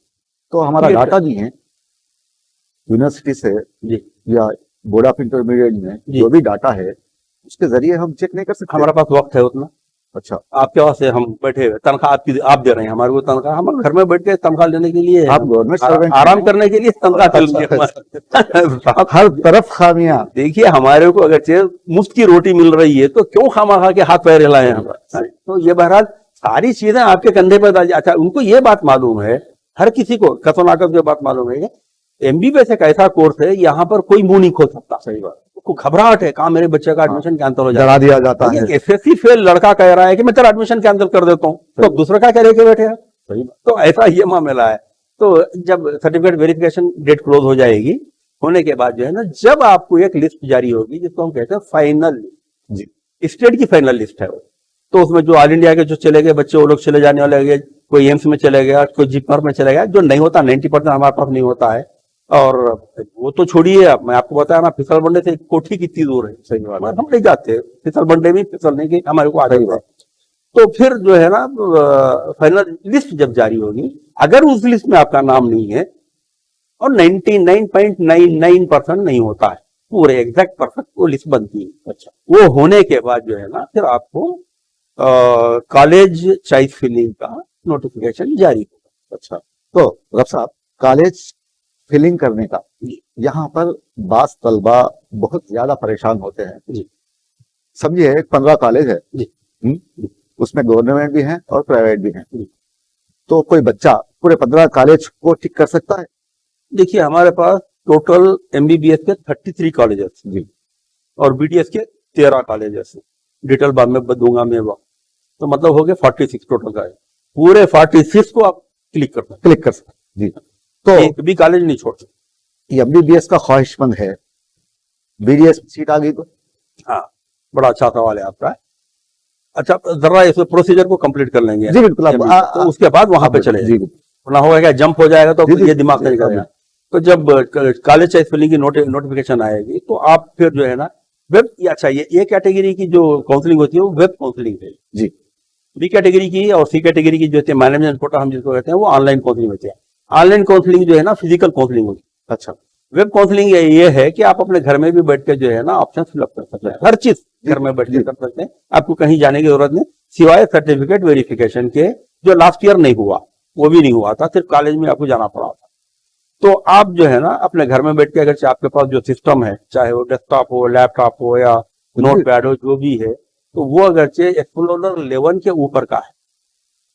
तो हमारा डाटा नहीं है यूनिवर्सिटी से या बोर्ड ऑफ इंटरमीडिएट में जो भी डाटा है उसके जरिए हम चेक नहीं कर सकते। हमारे पास वक्त है उतना। अच्छा। आपके पास हम बैठे हुए तनख्वाह आप दे रहे हैं हमारे को तनख्वाह, हम घर में बैठ के तनख्वाह लेने के लिए, आप गवर्नमेंट सर्वेंट आराम करने के लिए तनख्वाह चल रही है। हर तरफ खामियां। देखिए हमारे को अगर मुफ्त की रोटी मिल रही है तो क्यों खामा खा के हाथ पैर हिलाए हम। तो ये बहरहाल सारी चीजें आपके कंधे पर डाल। अच्छा, उनको ये बात मालूम है, हर किसी को कसोनाकस ये बात मालूम है, एमबीबीएस एक ऐसा कोर्स है यहाँ पर कोई मुंह नहीं खोल सकता। सही बात। को घबराहट है, कहाँ मेरे बच्चे का एडमिशन कैंसिल हो डरा जाए, दिया जाता है। एसएससी फेल लड़का कह रहा है कि मैं तेरा एडमिशन कैंसिल कर देता हूँ, तो अब दूसरा क्या कह बैठे हैं। सही बात। तो ऐसा ये मामला है। तो जब सर्टिफिकेट वेरिफिकेशन डेट क्लोज हो जाएगी, होने के बाद जो है ना, जब आपको एक लिस्ट जारी होगी जिसको हम कहते हैं फाइनल, जी, स्टेट की फाइनल लिस्ट है वो, तो उसमें जो ऑल इंडिया के जो चले गए बच्चे वो लोग चले जाने वाले गए, कोई एम्स में चले गया, कोई जिपमर में चले गया, जो नहीं होता 90% हमारे पास नहीं होता है। और वो तो छोड़िए, मैं आपको बताया ना, फिसल बंडे से कोठी कितनी दूर है। सही बात। हम नहीं जाते फिसल बंडे में, फिसलने की हमारे को आदत है। तो फिर जो है ना, फाइनल लिस्ट जब जारी होगी, अगर उस लिस्ट में आपका नाम नहीं है, और 99.99% नहीं होता है, पूरे एग्जैक्ट परफेक्ट वो लिस्ट बनती है। अच्छा, वो होने के बाद जो है ना, फिर आपको कॉलेज चॉइस फिलिंग का नोटिफिकेशन जारी होगा। अच्छा, तो रब साहब, कॉलेज फिलिंग करने का यहाँ पर बास तलबा बहुत ज्यादा परेशान होते हैं जी। समझिए 15 कॉलेज है जी, उसमें गवर्नमेंट भी है और प्राइवेट भी है, तो कोई बच्चा पूरे 15 कॉलेज को टिक कर सकता है? देखिए, हमारे पास टोटल एमबीबीएस के 33 कॉलेजेस जी, और बीडीएस के 13 कॉलेजेस, डिटेल बाद में दूंगा मैं वो, तो मतलब हो गए 46 टोटल का है। पूरे 46 को आप क्लिक कर सकते जी। तो एक भी कॉलेज नहीं छोड़ सकते। एमबीबीएस का ख्वाहिशमंद है, बीडीएस सीट आ गई तो? हाँ, बड़ा अच्छा सवाल है आपका। अच्छा, जरा इस प्रोसीजर को कंप्लीट कर लेंगे जी बिल्कुल, तो उसके बाद वहां पे चले ना होगा क्या, जंप हो जाएगा तो ये दिमाग नहीं करेगा। तो जब कॉलेज चॉइस फिलिंग की नोटिफिकेशन आएगी, तो आप फिर जो है ना वेब, अच्छा ये कैटेगरी की जो काउंसलिंग होती है वो वेब काउंसलिंग है जी। बी कैटेगरी की और सी कैटेगरी की जो होती है मैनेजमेंट कोटा हम जिसको कहते हैं, वो ऑनलाइन काउंसलिंग होती है। ऑनलाइन काउंसलिंग जो है ना, फिजिकल काउंसलिंग होती है। अच्छा, वेब काउंसलिंग ये है कि आप अपने घर में भी बैठ के जो है ना ऑप्शन फिलअप कर सकते हैं, हर चीज घर में बैठ के कर सकते हैं, आपको कहीं जाने की जरूरत नहीं, सिवाय सर्टिफिकेट वेरिफिकेशन के, जो लास्ट ईयर नहीं हुआ, वो भी नहीं हुआ था, सिर्फ कॉलेज में आपको जाना पड़ा था। तो आप जो है ना अपने घर में बैठ के, अगर आपके पास जो सिस्टम है, चाहे वो डेस्कटॉप हो, लैपटॉप हो या नोट पैड हो, जो भी है, तो वो अगरचे एक्सप्लोरर 11 के ऊपर का है,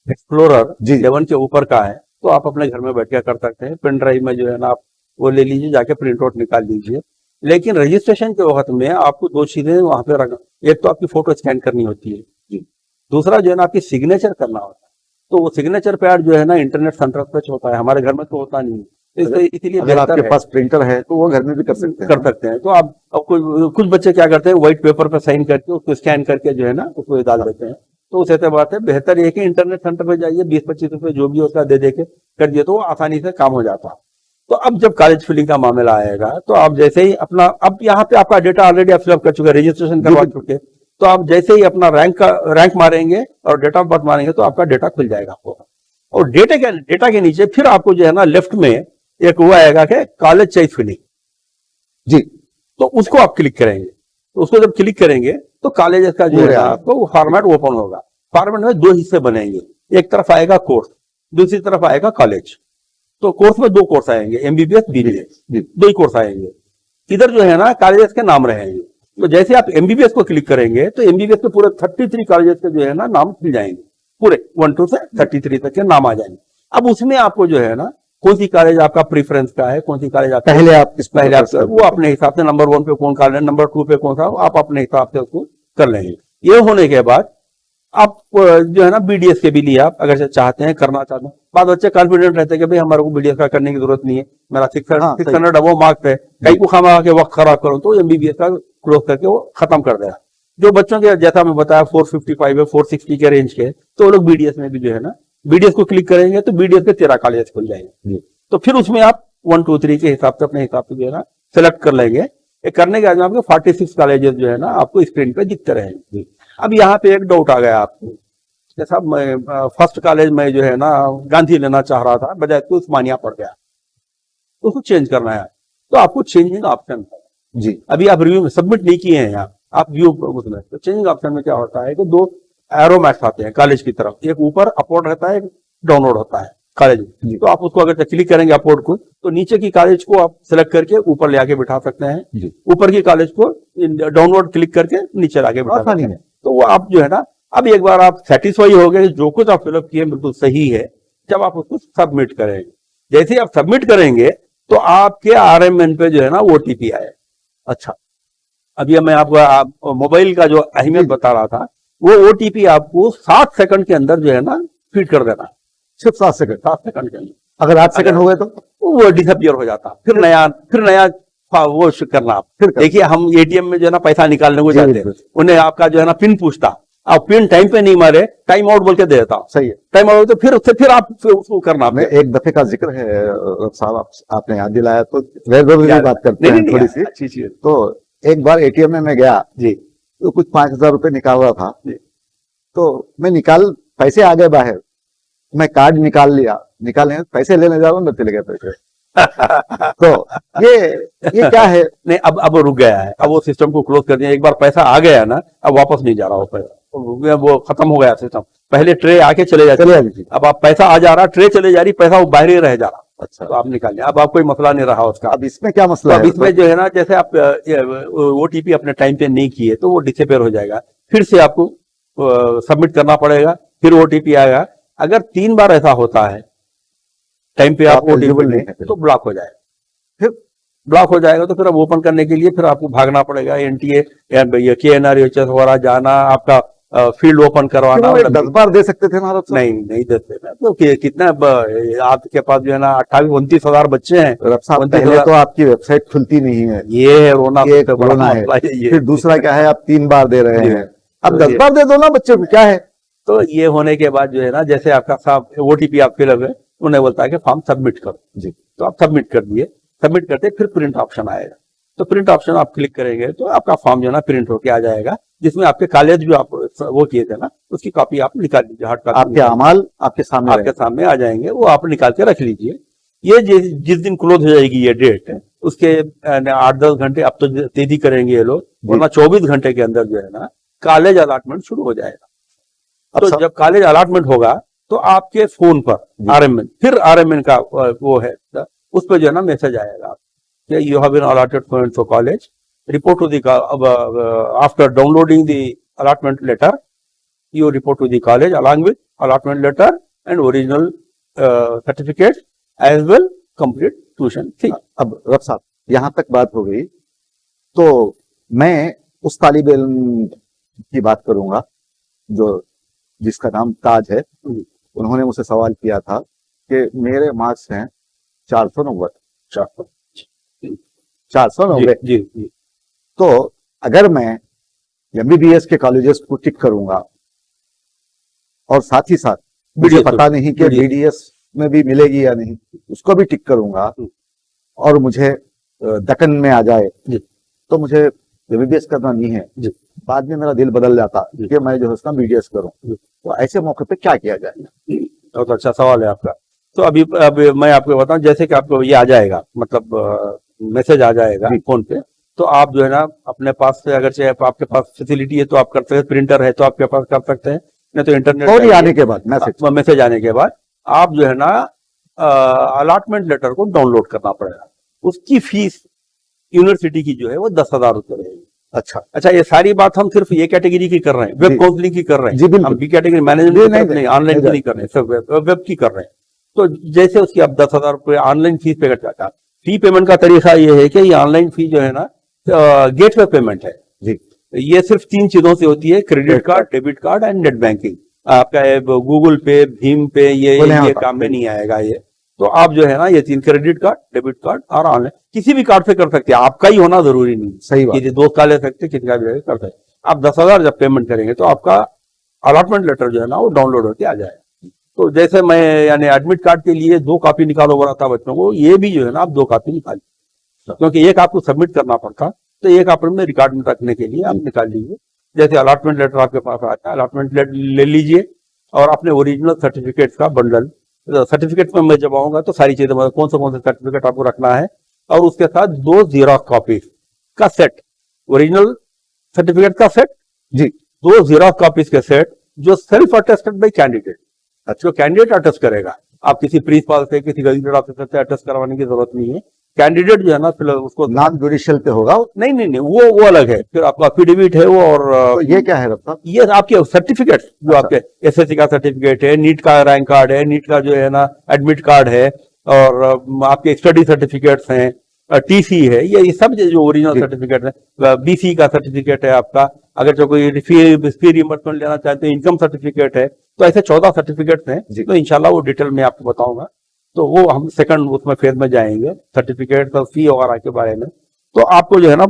एक्सप्लोरर 11 के ऊपर का है, तो आप अपने घर में बैठ के कर सकते हैं। पेन ड्राइव में जो है ना आप वो ले लीजिए, जाके प्रिंट आउट निकाल लीजिए। लेकिन रजिस्ट्रेशन के वक्त में आपको दो चीजें वहां पे रखना, एक तो आपकी फोटो स्कैन करनी होती है जी, दूसरा जो है ना आपकी सिग्नेचर करना होता है। तो वो सिग्नेचर पैड जो है ना इंटरनेट सेंटर पे होता है, हमारे घर में तो होता नहीं है, इसीलिए अगर आपके पास प्रिंटर है तो वो घर में भी कर सकते हैं। तो आप कुछ बच्चे क्या करते हैं, व्हाइट पेपर पर साइन करके उसको स्कैन करके जो है ना उसको डाल देते हैं। तो उस ऐसे बात है, बेहतर ये कि इंटरनेट सेंटर पे जाइए, 20-25 रुपए जो भी उसका दे के कर दिए, तो वो आसानी से काम हो जाता है। तो अब जब कॉलेज फिलिंग का मामला आएगा, तो आप जैसे ही अपना, अब यहाँ पे आपका डेटा ऑलरेडी आप फिलअप कर चुके, रजिस्ट्रेशन करवा चुके, तो आप जैसे ही अपना रैंक मारेंगे और डेट ऑफ बर्थ मारेंगे, तो आपका डेटा खुल जाएगा आपको। और डेटा के नीचे फिर आपको जो है ना लेफ्ट में एक वो आएगा कि कॉलेज चॉइस फिलिंग जी, तो उसको आप क्लिक करेंगे। तो उसको जब क्लिक करेंगे तो कॉलेज का जो है आपको वो फॉर्मेट ओपन होगा। फॉर्मेट में दो हिस्से बनेंगे, एक तरफ आएगा कोर्स, दूसरी तरफ आएगा कॉलेज। तो कोर्स में दो कोर्स आएंगे, एमबीबीएस, बीडीएस, दो ही कोर्स आएंगे। इधर जो है ना कॉलेजेस के नाम रहेंगे। तो जैसे आप एमबीबीएस को क्लिक करेंगे तो एमबीबीएस के पूरे 33 कॉलेजेस के जो है ना नाम खुल जाएंगे, पूरे 1 से 33 तक के नाम आ जाएंगे। अब उसमें आपको जो है ना कौन सी कॉलेज आपका प्रेफरेंस का है, कौन सी कॉलेज आप पहले आप वो अपने हिसाब से नंबर 1 पे कौन कॉलेज, नंबर 2 पे कौन सा, आप अपने हिसाब से उसको कर लेंगे। ये होने के बाद आप जो है ना बीडीएस के भी लिए आप अगर चाहते हैं, करना चाहते हैं, बाद बच्चे कॉन्फिडेंट रहते हैं कि भाई हमारे को बीडीएस का करने की जरूरत नहीं है, मेरा 600 वो मार्क्स है, कहीं को खामा के वक्त खराब करूं, तो एमबीबीएस का क्लोज करके वो खत्म कर देगा। जो बच्चों के जैसा मैं बताया 455 है, 460 के रेंज के, तो वो लोग बीडीएस में भी जो है ना बीडीएस को क्लिक करेंगे तो बीडीएस के 13 कॉलेज खुल जाएंगे। तो फिर उसमें आप 1, 2, 3 के हिसाब से अपने हिसाब से जो है ना सेलेक्ट कर लेंगे। ये करने के बाद आपके 46 कॉलेजेस जो है ना आपको स्क्रीन पे दिखते रहेंगे। अब यहाँ पे एक डाउट आ गया आपको, जैसा मैं फर्स्ट कॉलेज में जो है ना गांधी लेना चाह रहा था, बजाय तो उस्मानिया पड़ गया, तो उसको चेंज करना है, तो आपको चेंजिंग ऑप्शन है जी। अभी आप रिव्यू में सबमिट नहीं किए हैं यहाँ, आप व्यू उसमें, तो चेंजिंग ऑप्शन में क्या होता है कि 2 एरो मैक्स आते हैं कॉलेज की तरफ, एक ऊपर अपवर्ड रहता है, एक डाउनलोड होता है कॉलेज। तो आप उसको अगर क्लिक करेंगे अपवर्ड को, तो नीचे की कॉलेज को आप सिलेक्ट करके ऊपर ले आके बिठा सकते हैं, ऊपर की कॉलेज को डाउनलोड क्लिक करके नीचे लाके बिठा सकते हैं। तो वो आप जो है ना अब एक बार आप सेटिस्फाई हो गए जो कुछ आप फिलअप किए बिल्कुल सही है, जब आप उसको सबमिट करेंगे, जैसे ही आप सबमिट करेंगे तो आपके RMN पे जो है ना OTP आए। अच्छा, अभी मैं आपको मोबाइल का जो अहमियत बता रहा था, वो OTP आपको 7 सेकंड के अंदर जो है ना फीड कर देना। सिर्फ 7 सेकंड के अंदर अगर 8 सेकंड हो गए तो वो डिसअपियर हो जाता, फिर नया वो करना। आप देखिए, हम ATM में जो है ना पैसा निकालने को जाते हैं, उन्हें आपका जो है ना पिन पूछता, आप पिन टाइम पे नहीं मारे, टाइम आउट बोल के दे देता। सही है, टाइम आउट तो फिर आप उसको करना। एक दफे का जिक्र है साहब, आपने याद दिलाया तो बात करते हैं थोड़ी सी अच्छी चीज। तो एक बार ATM में मैं गया जी, तो कुछ 5,000 रुपए निकाल रहा था जी। तो मैं पैसे आ गए बाहर, मैं कार्ड निकालने पैसे लेने जा रहा हूँ, चले गए पैसे। तो ये क्या है? नहीं, अब रुक गया है, अब वो सिस्टम को क्लोज कर दिया। एक बार पैसा आ गया ना, अब वापस नहीं जा रहा वो पैसा, वो खत्म हो गया सिस्टम। पहले ट्रे आके चले जाती, अब आप पैसा आ जा रहा, ट्रे चले जा रही, पैसा वो बाहर ही रह जा रहा। अच्छा, तो आप निकाल लिया, अब आप कोई मसला नहीं रहा उसका। अब इसमें क्या मसला है? अब इसमें जो है ना, जैसे आप OTP अपने टाइम पे नहीं किए तो वो डिसअपियर हो जाएगा, फिर से आपको सबमिट करना पड़ेगा, फिर OTP आएगा। अगर 3 बार ऐसा होता है टाइम पे आप OTP नहीं, तो ब्लॉक हो जाएगा। फिर ब्लॉक हो जाएगा तो फिर अब ओपन करने के लिए फिर आपको भागना पड़ेगा, NTA या KNRHS वगैरह जाना, आपका फील्ड ओपन करवाना। 10 बार दे सकते थे ना? नहीं देते। तो कितना आपके पास जो है ना 28-29 हजार बच्चे हैं। पहले तो आपकी वेबसाइट खुलती नहीं है, ये है रोना है। फिर दूसरा क्या है, आप 3 बार दे रहे हैं, अब 10 बार दे दो ना बच्चे को, क्या है? तो ये होने के बाद जो है ना, जैसे आपका साहब OTP आप फिलअप है, उन्हें बोलता है कि फॉर्म सबमिट करो जी। तो आप सबमिट कर दिए, सबमिट करते फिर प्रिंट ऑप्शन आएगा, तो प्रिंट ऑप्शन आप क्लिक करेंगे तो आपका फॉर्म जो है ना प्रिंट होके आ जाएगा, जिसमें आपके कॉलेज जो आप वो किए थे ना, उसकी कॉपी आप निकाल लीजिए, हार्ड कॉपी। आपके अमाल आपके सामने आ जाएंगे, वो आप निकाल के रख लीजिए। ये जिस दिन क्लोज हो जाएगी ये डेट, उसके 8-10 घंटे, अब तो तेजी करेंगे ये लोग, वरना 24 घंटे के अंदर जो है ना कॉलेज अलॉटमेंट शुरू हो जाएगा। तो जब कॉलेज अलॉटमेंट होगा तो आपके फोन पर RMN, फिर RMN का वो है, उस पर जो है ना मैसेज आएगा, you have been allotted for college. Report to the after downloading the allotment letter, you report to the college along with allotment letter and original certificate as well complete tuition fee. अब रब साहब, यहाँ तक बात हो गई, तो मैं उस तालिब इल्म की बात करूंगा जिसका नाम ताज है। उन्होंने मुझसे सवाल किया था कि मेरे मार्क्स हैं 490। 490 जी। तो अगर मैं MBBS के कॉलेजेस को टिक करूंगा और साथ ही साथ मुझे पता नहीं कि BDS में भी मिलेगी या नहीं, उसको भी टिक करूंगा और मुझे दक्कन में आ जाए, तो मुझे MBBS करना नहीं है, बाद में मेरा दिल बदल जाता कि मैं जो है उसका BDS करूं, तो ऐसे मौके पे क्या किया जाए? बहुत अच्छा सवाल है आपका। तो अभी मैं आपको बताऊं, जैसे कि आपको ये आ जाएगा, मतलब मैसेज आ जाएगा फोन पे, तो आप जो है ना अपने पास से, अगर चाहे आपके पास फैसिलिटी है तो आप कर सकते हैं, प्रिंटर है तो आपके पास कर सकते हैं, नहीं तो इंटरनेट आने के बाद मैसेज आने के बाद आप जो है ना अलॉटमेंट लेटर को डाउनलोड करना पड़ेगा। उसकी फीस यूनिवर्सिटी की जो है वो 10,000 रुपये रहेगी। अच्छा, ये सारी बात हम सिर्फ ये कैटेगरी की कर रहे हैं, वेब काउंसलिंग की कर रहे हैं, हम बी कैटेगरी मैनेजमेंट नहीं, ऑनलाइन की नहीं कर रहे हैं, सिर्फ वेब की कर रहे हैं। तो जैसे उसकी अब 10,000 रुपये ऑनलाइन फीस पे कट जाता है। फी पेमेंट का तरीका ये है कि ये ऑनलाइन फी जो है ना गेटवे पेमेंट है जी। ये सिर्फ 3 चीजों से होती है, credit card, debit card and net banking. आपका गूगल पे, भीम पे ये काम में नहीं आएगा ये। तो आप जो है ना ये 3, क्रेडिट कार्ड, डेबिट कार्ड और ऑनलाइन किसी भी कार्ड से कर सकते हैं, आपका ही होना जरूरी नहीं। सही बात, दोस्त का ले सकते, किसी का भी कर सकते। आप 10,000 जब पेमेंट करेंगे तो आपका अलॉटमेंट लेटर जो है ना वो डाउनलोड होकर आ जाएगा। तो जैसे मैं यानी एडमिट कार्ड के लिए 2 कॉपी निकालो बोला था बच्चों को, ये भी जो है ना आप 2 कॉपी निकालिए, क्योंकि एक आपको सबमिट करना पड़ता, तो एक आप में रिकॉर्ड में रखने के लिए आप निकाल लीजिए। जैसे अलॉटमेंट लेटर आपके पास आता है, अलॉटमेंट लेटर ले लीजिए और अपने ओरिजिनल सर्टिफिकेट का बंडल, सर्टिफिकेट में मैं जब आऊंगा तो सारी चीजें, मतलब कौन से सर्टिफिकेट आपको रखना है, और उसके साथ 2 जीरोक्स कॉपी का सेट, ओरिजिनल सर्टिफिकेट का सेट जी, 2 जीरोक्स कॉपीज के सेट जो सेल्फ अटेस्टेड बाय कैंडिडेट, अच्छा कैंडिडेट अटेस्ट करेगा। आप किसी प्रिंसिपल से, किसी गजेटेड ऑफिसर से अटेस्ट करवाने की जरूरत नहीं है, कैंडिडेट जो है ना फिर उसको नॉन जुडिशियल पे होगा। नहीं वो अलग है, फिर आपका एफिडेविट है वो। और तो ये क्या है डॉक्टर साहब? ये आपके सर्टिफिकेट जो अच्छा। आपके एसएससी का सर्टिफिकेट है, नीट का रैंक कार्ड है, नीट का जो है ना एडमिट कार्ड है, और आपके स्टडी सर्टिफिकेट्स हैं, टीसी है, ये सब जो ओरिजिनल सर्टिफिकेट है, बीसी का सर्टिफिकेट है आपका, अगर जो कोई फी रिइंबर्समेंट लेना चाहते हैं, इनकम सर्टिफिकेट है, तो ऐसे 14 सर्टिफिकेट्स हैं। तो इंशाल्लाह वो डिटेल में आपको बताऊंगा, तो वो हम सेकंड उसमें फेज में जाएंगे सर्टिफिकेट और फी वगैरह के बारे में। तो आपको जो है ना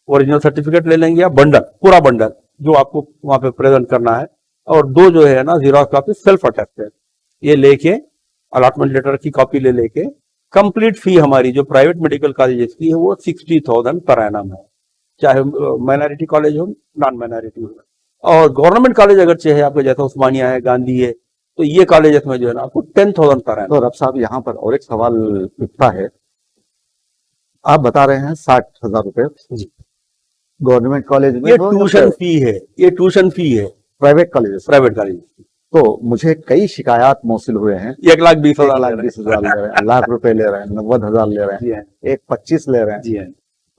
ओरिजिनल सर्टिफिकेट ले लेंगे, या बंडल, पूरा बंडल जो आपको वहां पे प्रेजेंट करना है, और दो जो है ना जीरोक्स कॉपी सेल्फ अटेस्टेड, ये लेके अलॉटमेंट लेटर की कॉपी ले लेके कंप्लीट फी हमारी जो प्राइवेट मेडिकल कॉलेजेस की है वो 60,000 पर एनम है, चाहे माइनॉरिटी कॉलेज हो नॉन माइनॉरिटी हो। और गवर्नमेंट कॉलेज अगर चाहे आपके जैसा उस्मानिया है, गांधी है, तो ये कॉलेजेस में जो है ना आपको 10,000 पर एनम। तो रब साहब यहाँ पर और एक सवाल उठता है, आप बता रहे हैं 60,000 रुपए गवर्नमेंट कॉलेज में, ये ट्यूशन फी है, ये ट्यूशन फी है प्राइवेट कॉलेज। तो मुझे कई शिकायत मौसूल हुए हैं, 1,20,000 1,20,000 ले रहे हैं, लाख रुपए ले रहे हैं, 90,000 ले रहे हैं, 1,25 ले रहे हैं। जी है।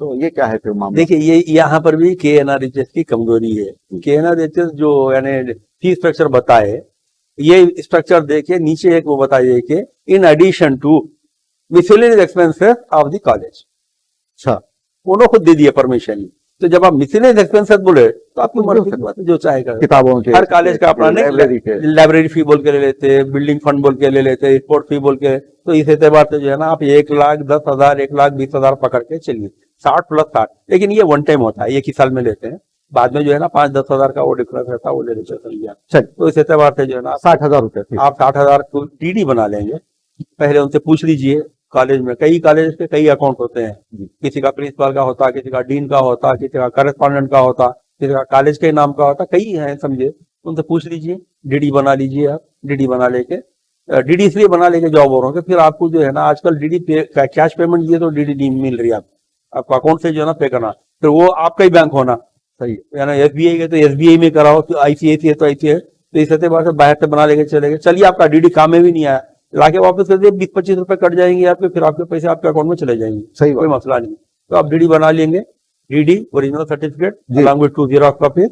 तो ये क्या है फिर मामला? देखिए ये यहाँ पर भी KNRHS की कमजोरी है। KNRHS जो यानी फी स्ट्रक्चर बताए, ये स्ट्रक्चर देखे नीचे एक वो बताइए कि in addition to miscellaneous expenses of the college. अच्छा, उन्होंने खुद दे दिया परमिशन। तो जब आप मिसलेनियस एक्सपेंसेस बोले तो आपको मर्जी की बात है, जो चाहेगा। किताबों के, हर कॉलेज का अपना लाइब्रेरी फी बोल के ले लेते, बिल्डिंग फंड बोल के ले लेते, स्पोर्ट फी बोल के। तो इस एतबार से जो है ना आप 1,10,000 1,20,000 पकड़ के चलिए, 60 + 60। लेकिन ये वन टाइम होता है, एक ही साल में लेते हैं, बाद में जो है ना 5-10 हजार का वो डिफरेंस रहता है, वो ले लेते हैं। तो इस एतबार से जो है ना 60,000 रुपए आप 60,000 को DD बना लेंगे। पहले उनसे पूछ लीजिए, कॉलेज में कई कॉलेज के कई अकाउंट होते हैं, किसी का प्रिंसिपल का होता, किसी का डीन का होता, किसी का करेस्पॉन्डेंट का होता, किसी का कॉलेज के नाम का होता, कई हैं समझे, उनसे पूछ लीजिए, DD बना लीजिए। आप DD बना लेके, DD इसलिए बना लेके जॉब हो रहा है कि फिर आपको जो है ना आजकल DD कैश पेमेंट दिए तो DD नहीं मिल रही, आपको अकाउंट से जो है ना पे करना, फिर वो आपका ही बैंक होना। सही है ना, SBI है तो SBI में कराओ, तो ICICI है तो ICICI, तो इस एतबार से बाहर से बना लेके चले गए। चलिए आपका DD काम में भी नहीं आया, लाके वापस कर दिए, 20-25 रुपए कट जाएंगे आपके, फिर आपके पैसे आपके अकाउंट में चले जाएंगे। सही, कोई मसला नहीं। तो आप DD बना लेंगे, DD original certificate along with 2 xerox copy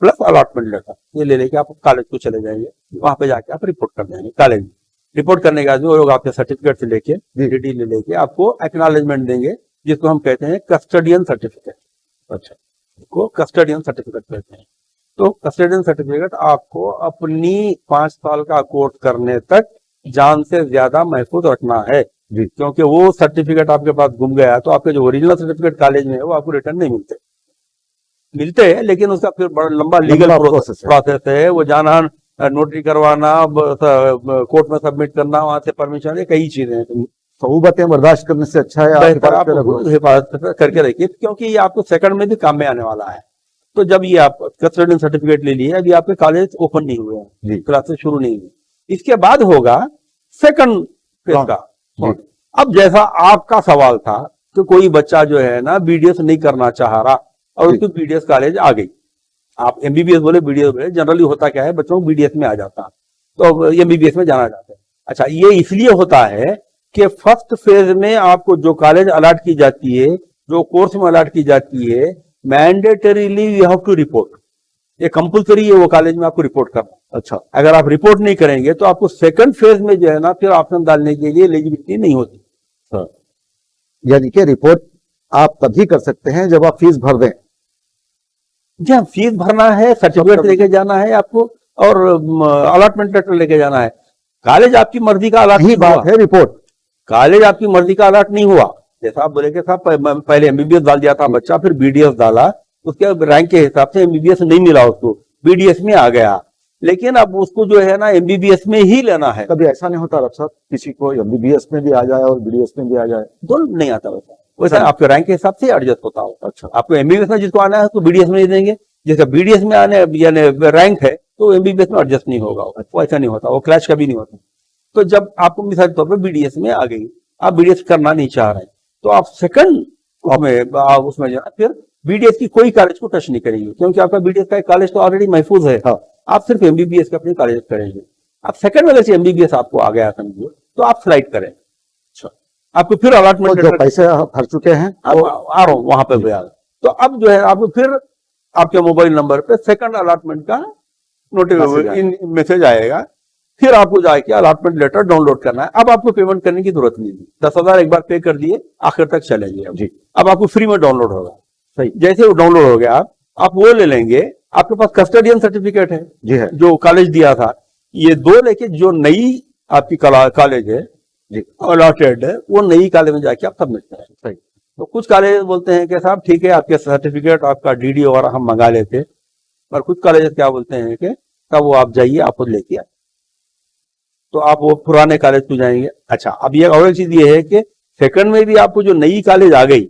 plus allotment letter, ये ले लेके आप कॉलेज को चले जाएंगे। वहां पे जाके आप रिपोर्ट कर देंगे कॉलेज में। रिपोर्ट करने के बाद वो लोग आपके सर्टिफिकेट से लेके DD ले लेके आपको एक्नॉलेजमेंट देंगे, जिसको हम कहते हैं कस्टडियन सर्टिफिकेट। अच्छा, को कस्टडियन सर्टिफिकेट कहते हैं। तो कस्टडियन सर्टिफिकेट आपको अपनी 5 साल का कोर्स करने तक जान से ज्यादा महफूज रखना है, क्योंकि वो सर्टिफिकेट आपके पास गुम गया तो आपके जो ओरिजिनल सर्टिफिकेट कॉलेज में है वो आपको रिटर्न नहीं मिलते हैं, लेकिन उसका फिर बड़ा लंबा लीगल प्रोसेस है। वो जाना, नोटरी करवाना, कोर्ट में सबमिट करना, वहां से परमिशन है, कई चीजें हैं। सऊबतें बर्दाश्त करने से अच्छा है आप हिफाजत करके रखिए, क्योंकि ये आपको सेकंड में भी काम में आने वाला है। तो जब ये आप कस्टडियन सर्टिफिकेट ले लिए, अभी आपके कॉलेज ओपन नहीं हुए हैं, क्लासेस शुरू नहीं हुई, इसके बाद होगा सेकंड फेज का। अब जैसा आपका सवाल था कि कोई बच्चा जो है ना BDS नहीं करना चाह रहा और उसकी BDS कॉलेज आ गई, आप MBBS बोले BDS बोले, जनरली होता क्या है बच्चों को BDS में आ जाता, तो MBBS में जाना चाहते हैं। अच्छा, ये इसलिए होता है कि फर्स्ट फेज में आपको जो कॉलेज अलॉट की जाती है, जो कोर्स में अलॉट की जाती है, mandatorily you have to report, ये कंपल्सरी है वो कॉलेज में आपको रिपोर्ट करना। अच्छा, अगर आप रिपोर्ट नहीं करेंगे तो आपको सेकंड फेज में जो है ना फिर ऑप्शन डालने के लिए एलिजिबिलिटी नहीं होती। यानी कि रिपोर्ट आप तभी कर सकते हैं जब आप फीस भर दें। जी हाँ, फीस भरना है, सर्टिफिकेट लेके जाना है आपको, और अलॉटमेंट लेटर लेके जाना है। कॉलेज आपकी मर्जी का अलॉट नहीं बात है, रिपोर्ट कॉलेज आपकी मर्जी का अलॉट नहीं हुआ। जैसा आप बोले कि साहब पहले MBBS डाल दिया था बच्चा, फिर BDS डाला, उसके रैंक के हिसाब से MBBS नहीं मिला उसको, BDS में आ गया, लेकिन अब उसको जो है ना MBBS में ही लेना है। कभी ऐसा नहीं होता रब, किसी को MBBS में भी आ जाए और BDS में भी आ जाए? दोनों नहीं आता वैसा आपके रैंक के हिसाब से एडजस्ट होता हो। अच्छा, आपको MBBS में जिसको आना है उसको BDS में नहीं देंगे, जिसका BDS में आने यानी रैंक है तो MBBS में एडजस्ट नहीं होगा, वो ऐसा नहीं होता, वो क्लैश कभी नहीं होता। तो जब आपको मिसाल तौर पर BDS में आ गई, आप BDS करना नहीं चाह रहे, तो आप सेकंड उसमें जाना, फिर BDS की कोई कॉलेज को टच नहीं करेंगे, क्योंकि आपका BDS का कॉलेज तो ऑलरेडी महफूज है। आप सिर्फ MBBS का अपने कॉलेज करेंगे। आप सेकंड में अगर MBBS आपको आ गया समझिए, तो आप स्लाइड करें। अच्छा, आपको फिर अलॉटमेंट जो पैसे भर चुके हैं आ रहा हूँ वहां पे भैया। तो अब जो है आपको फिर आपके मोबाइल नंबर पे सेकंड अलॉटमेंट का नोटिफिकेशन मैसेज आएगा, फिर आपको जाके अलॉटमेंट लेटर डाउनलोड करना है। अब आपको पेमेंट करने की जरूरत नहीं है, 10,000 एक बार पे कर दिए, आखिर तक चलेंगे जी। अब आपको फ्री में डाउनलोड होगा। सही, जैसे वो डाउनलोड हो गया आप वो ले लेंगे। आपके पास कस्टडियन सर्टिफिकेट है जी, है जो कॉलेज दिया था, ये दो लेके जो नई आपकी कॉलेज है अलॉटेड है, वो नई कॉलेज में जाके आप सबमिट करें। सही, तो कुछ कॉलेज बोलते हैं कि साहब ठीक है आपके सर्टिफिकेट आपका डीडी वगैरह हम मंगा लेते, पर कुछ कॉलेज क्या बोलते हैं कि तब वो आप जाइए आप खुद लेके आए, तो आप वो पुराने कॉलेज को जाएंगे। अच्छा, अब ये और एक चीज ये है कि सेकंड में भी आपको जो नई कॉलेज आ गई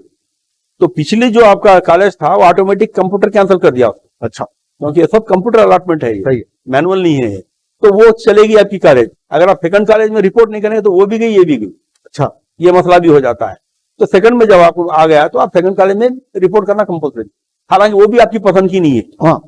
तो पिछली जो आपका कॉलेज था वो ऑटोमेटिक कंप्यूटर कैंसिल कर दिया। अच्छा, क्योंकि ये सब कंप्यूटर अलॉटमेंट है, ये मैनुअल नहीं है, तो वो चलेगी आपकी कॉलेज। अगर आप सेकंड कॉलेज में रिपोर्ट नहीं करेंगे तो वो भी गई ये भी गई। अच्छा, ये मसला भी हो जाता है। तो सेकंड में जब आपको आ गया तो आप सेकंड कॉलेज में रिपोर्ट करना कंपल्सरी, हालांकि वो भी आपकी पसंद की नहीं है। हाँ,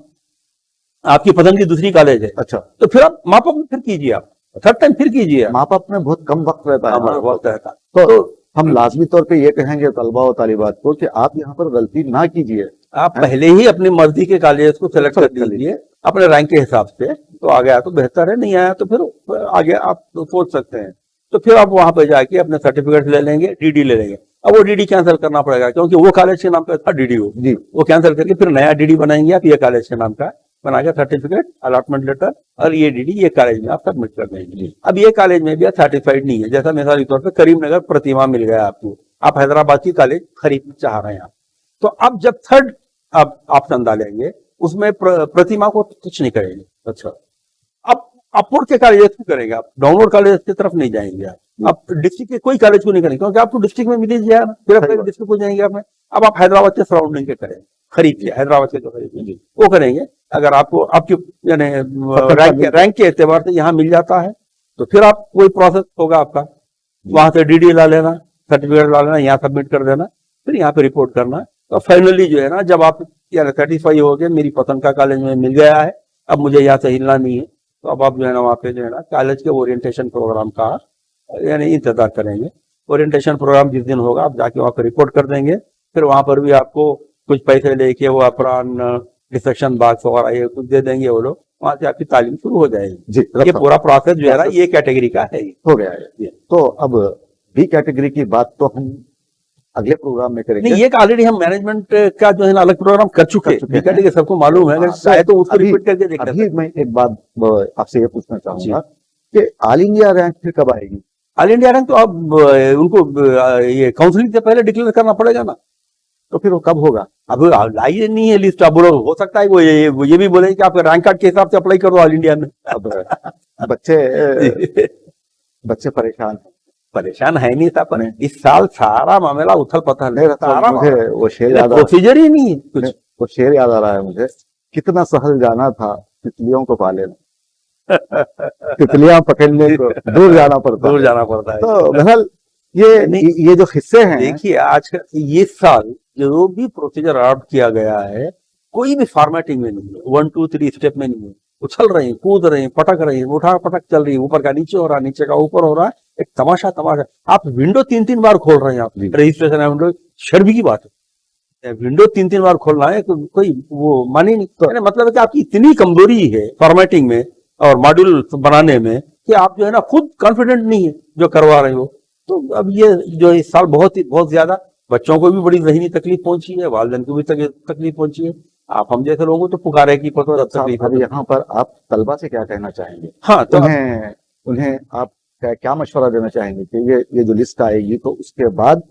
आपकी पसंद की दूसरी कॉलेज है। अच्छा, तो फिर आप माप अप फिर कीजिए, आप थर्ड टाइम फिर कीजिए। माप अप में बहुत कम वक्त रहता है, वक्त रहता है। तो हम लाजमी तौर पे ये कहेंगे तलबा और तालिबात को कि आप यहाँ पर गलती ना कीजिए, आप पहले ही अपनी मर्जी के कॉलेज को सिलेक्ट कर लीजिए अपने रैंक के हिसाब से। तो आ गया तो बेहतर है, नहीं आया तो फिर आगे आप सोच सकते हैं। तो फिर आप वहां पर जाके अपने सर्टिफिकेट ले लेंगे, डीडी ले लेंगे। अब वो डीडी कैंसिल करना पड़ेगा क्योंकि वो कॉलेज के नाम पे था डीडी, वो कैंसिल करके फिर नया डीडी बनाएंगे आप, ये कॉलेज के नाम का बना के सर्टिफिकेट अलॉटमेंट लेटर और ये डीडी ये कॉलेज में आप सबमिट कर देंगे। अब ये कॉलेज में भी सर्टिफाइड नहीं है, जैसा मिसाल के तौर पर करीमनगर प्रतिमा मिल गया आपको, आप हैदराबाद की कॉलेज खरीदना चाह रहे हैं, तो अब जब थर्ड आप ऑप्शन डालेंगे उसमें प्रतिमा को कुछ नहीं करेंगे। अच्छा, अब अपवर्ड के कॉलेज को करेंगे आप, डाउनलोड कॉलेज की तरफ नहीं जाएंगे आप डिस्ट्रिक्ट के कोई कॉलेज को नहीं करेंगे क्योंकि आपको डिस्ट्रिक्ट में मिल जाए, फिर अपने डिस्ट्रिक्ट को जाएंगे आपने। अब आप हैदराबाद के सराउंडिंग के करेंगे, खरीद के हैदराबाद के जो खरीद वो करेंगे। अगर आपको आपकी यानी रैंक के एतबार से यहाँ मिल जाता है तो फिर आप कोई प्रोसेस होगा आपका, वहां से डीडी ला लेना, सर्टिफिकेट ला लेना, यहाँ सबमिट कर देना, फिर यहाँ पे रिपोर्ट करना। तो फाइनली जो है ना, जब आप यानी सेटिस्फाई हो गए मेरी पसंद का कॉलेज में मिल गया है, अब मुझे यहाँ से हिलना नहीं है, तो अब आप जो है ना वहाँ पे जो है ना कॉलेज के ओरिएंटेशन प्रोग्राम का यानी इंतजार करेंगे। ओरिएंटेशन प्रोग्राम जिस दिन होगा आप जाके वहाँ पर रिपोर्ट कर देंगे, फिर वहाँ पर भी आपको कुछ पैसे लेके वो अपना डिस्ट्रक्शन बॉक्स वगैरह ये कुछ दे देंगे वो लोग, वहाँ से आपकी तालीम शुरू हो जाएगी जी। ये पूरा प्रोसेस जो है ना ये कैटेगरी का है, हो गया है। तो अब बी कैटेगरी की बात तो हम अगले प्रोग्राम में करेंगे। नहीं, ये ऑलरेडी हम मैनेजमेंट का जो है ना अलग प्रोग्राम कर चुके हैं, बी कैटेगरी सबको मालूम है, अगर चाहे तो उसको रिपीट करके देखते हैं। अभी मैं एक बात आपसे ये पूछना चाहूंगा कि ऑल इंडिया रैंक फिर कब आएगी? ऑल इंडिया रैंक तो अब उनको ये काउंसलिंग से पहले डिक्लेयर करना पड़ेगा ना, तो फिर वो कब होगा? अब लाई नहीं है लिस्ट, अब बोलो हो सकता है वो ये भी बोले कि आप रैंक कार्ड के हिसाब से अप्लाई कर दो ऑल इंडिया में। अब बच्चे परेशान है नहीं था, पर इस साल सारा मामला उथल पथल है, सारा मुझे वो शेर याद, प्रोसीजर ही नहीं है कुछ। वो शेर याद आ रहा है मुझे, कितना सहल जाना था तितलियों को पाले में, तितलियां पकड़ने को दूर जाना पड़ता है। तो बहरहाल ये जो हिस्से हैं, देखिए आज ये साल जो भी प्रोसीजर अडॉप्ट किया गया है कोई भी फॉर्मेटिंग में नहीं है, 1 2 3 स्टेप में नहीं है, उछल रहे हैं, कूद रहे हैं, पटक रहे हैं, उठा पटक चल रही है, ऊपर का नीचे हो रहा है, नीचे का ऊपर हो रहा है, एक तमाशा। आप विंडो 3-3 बार खोल रहे हैं, आप रजिस्ट्रेशन है विंडो, शर्म की बात है, विंडो 3-3 बार खोलना है, कोई वो माने नहीं। तो मतलब है कि आपकी इतनी कमजोरी है फॉर्मेटिंग में और मॉड्यूल बनाने में कि आप जो है ना खुद कॉन्फिडेंट नहीं है जो करवा रहे हो। तो अब ये जो इस साल बहुत ज्यादा बच्चों को भी बड़ी ज़हनी तकलीफ पहुंची है, वालिदैन को भी तकलीफ पहुंची है, आप हम जैसे लोगों को तो पुकारे की तकलीफ है। यहाँ पर आप तलबा से क्या कहना चाहेंगे? हाँ, तो उन्हें आप क्या मशवरा देना चाहेंगे कि ये जो लिस्ट आएगी तो उसके बाद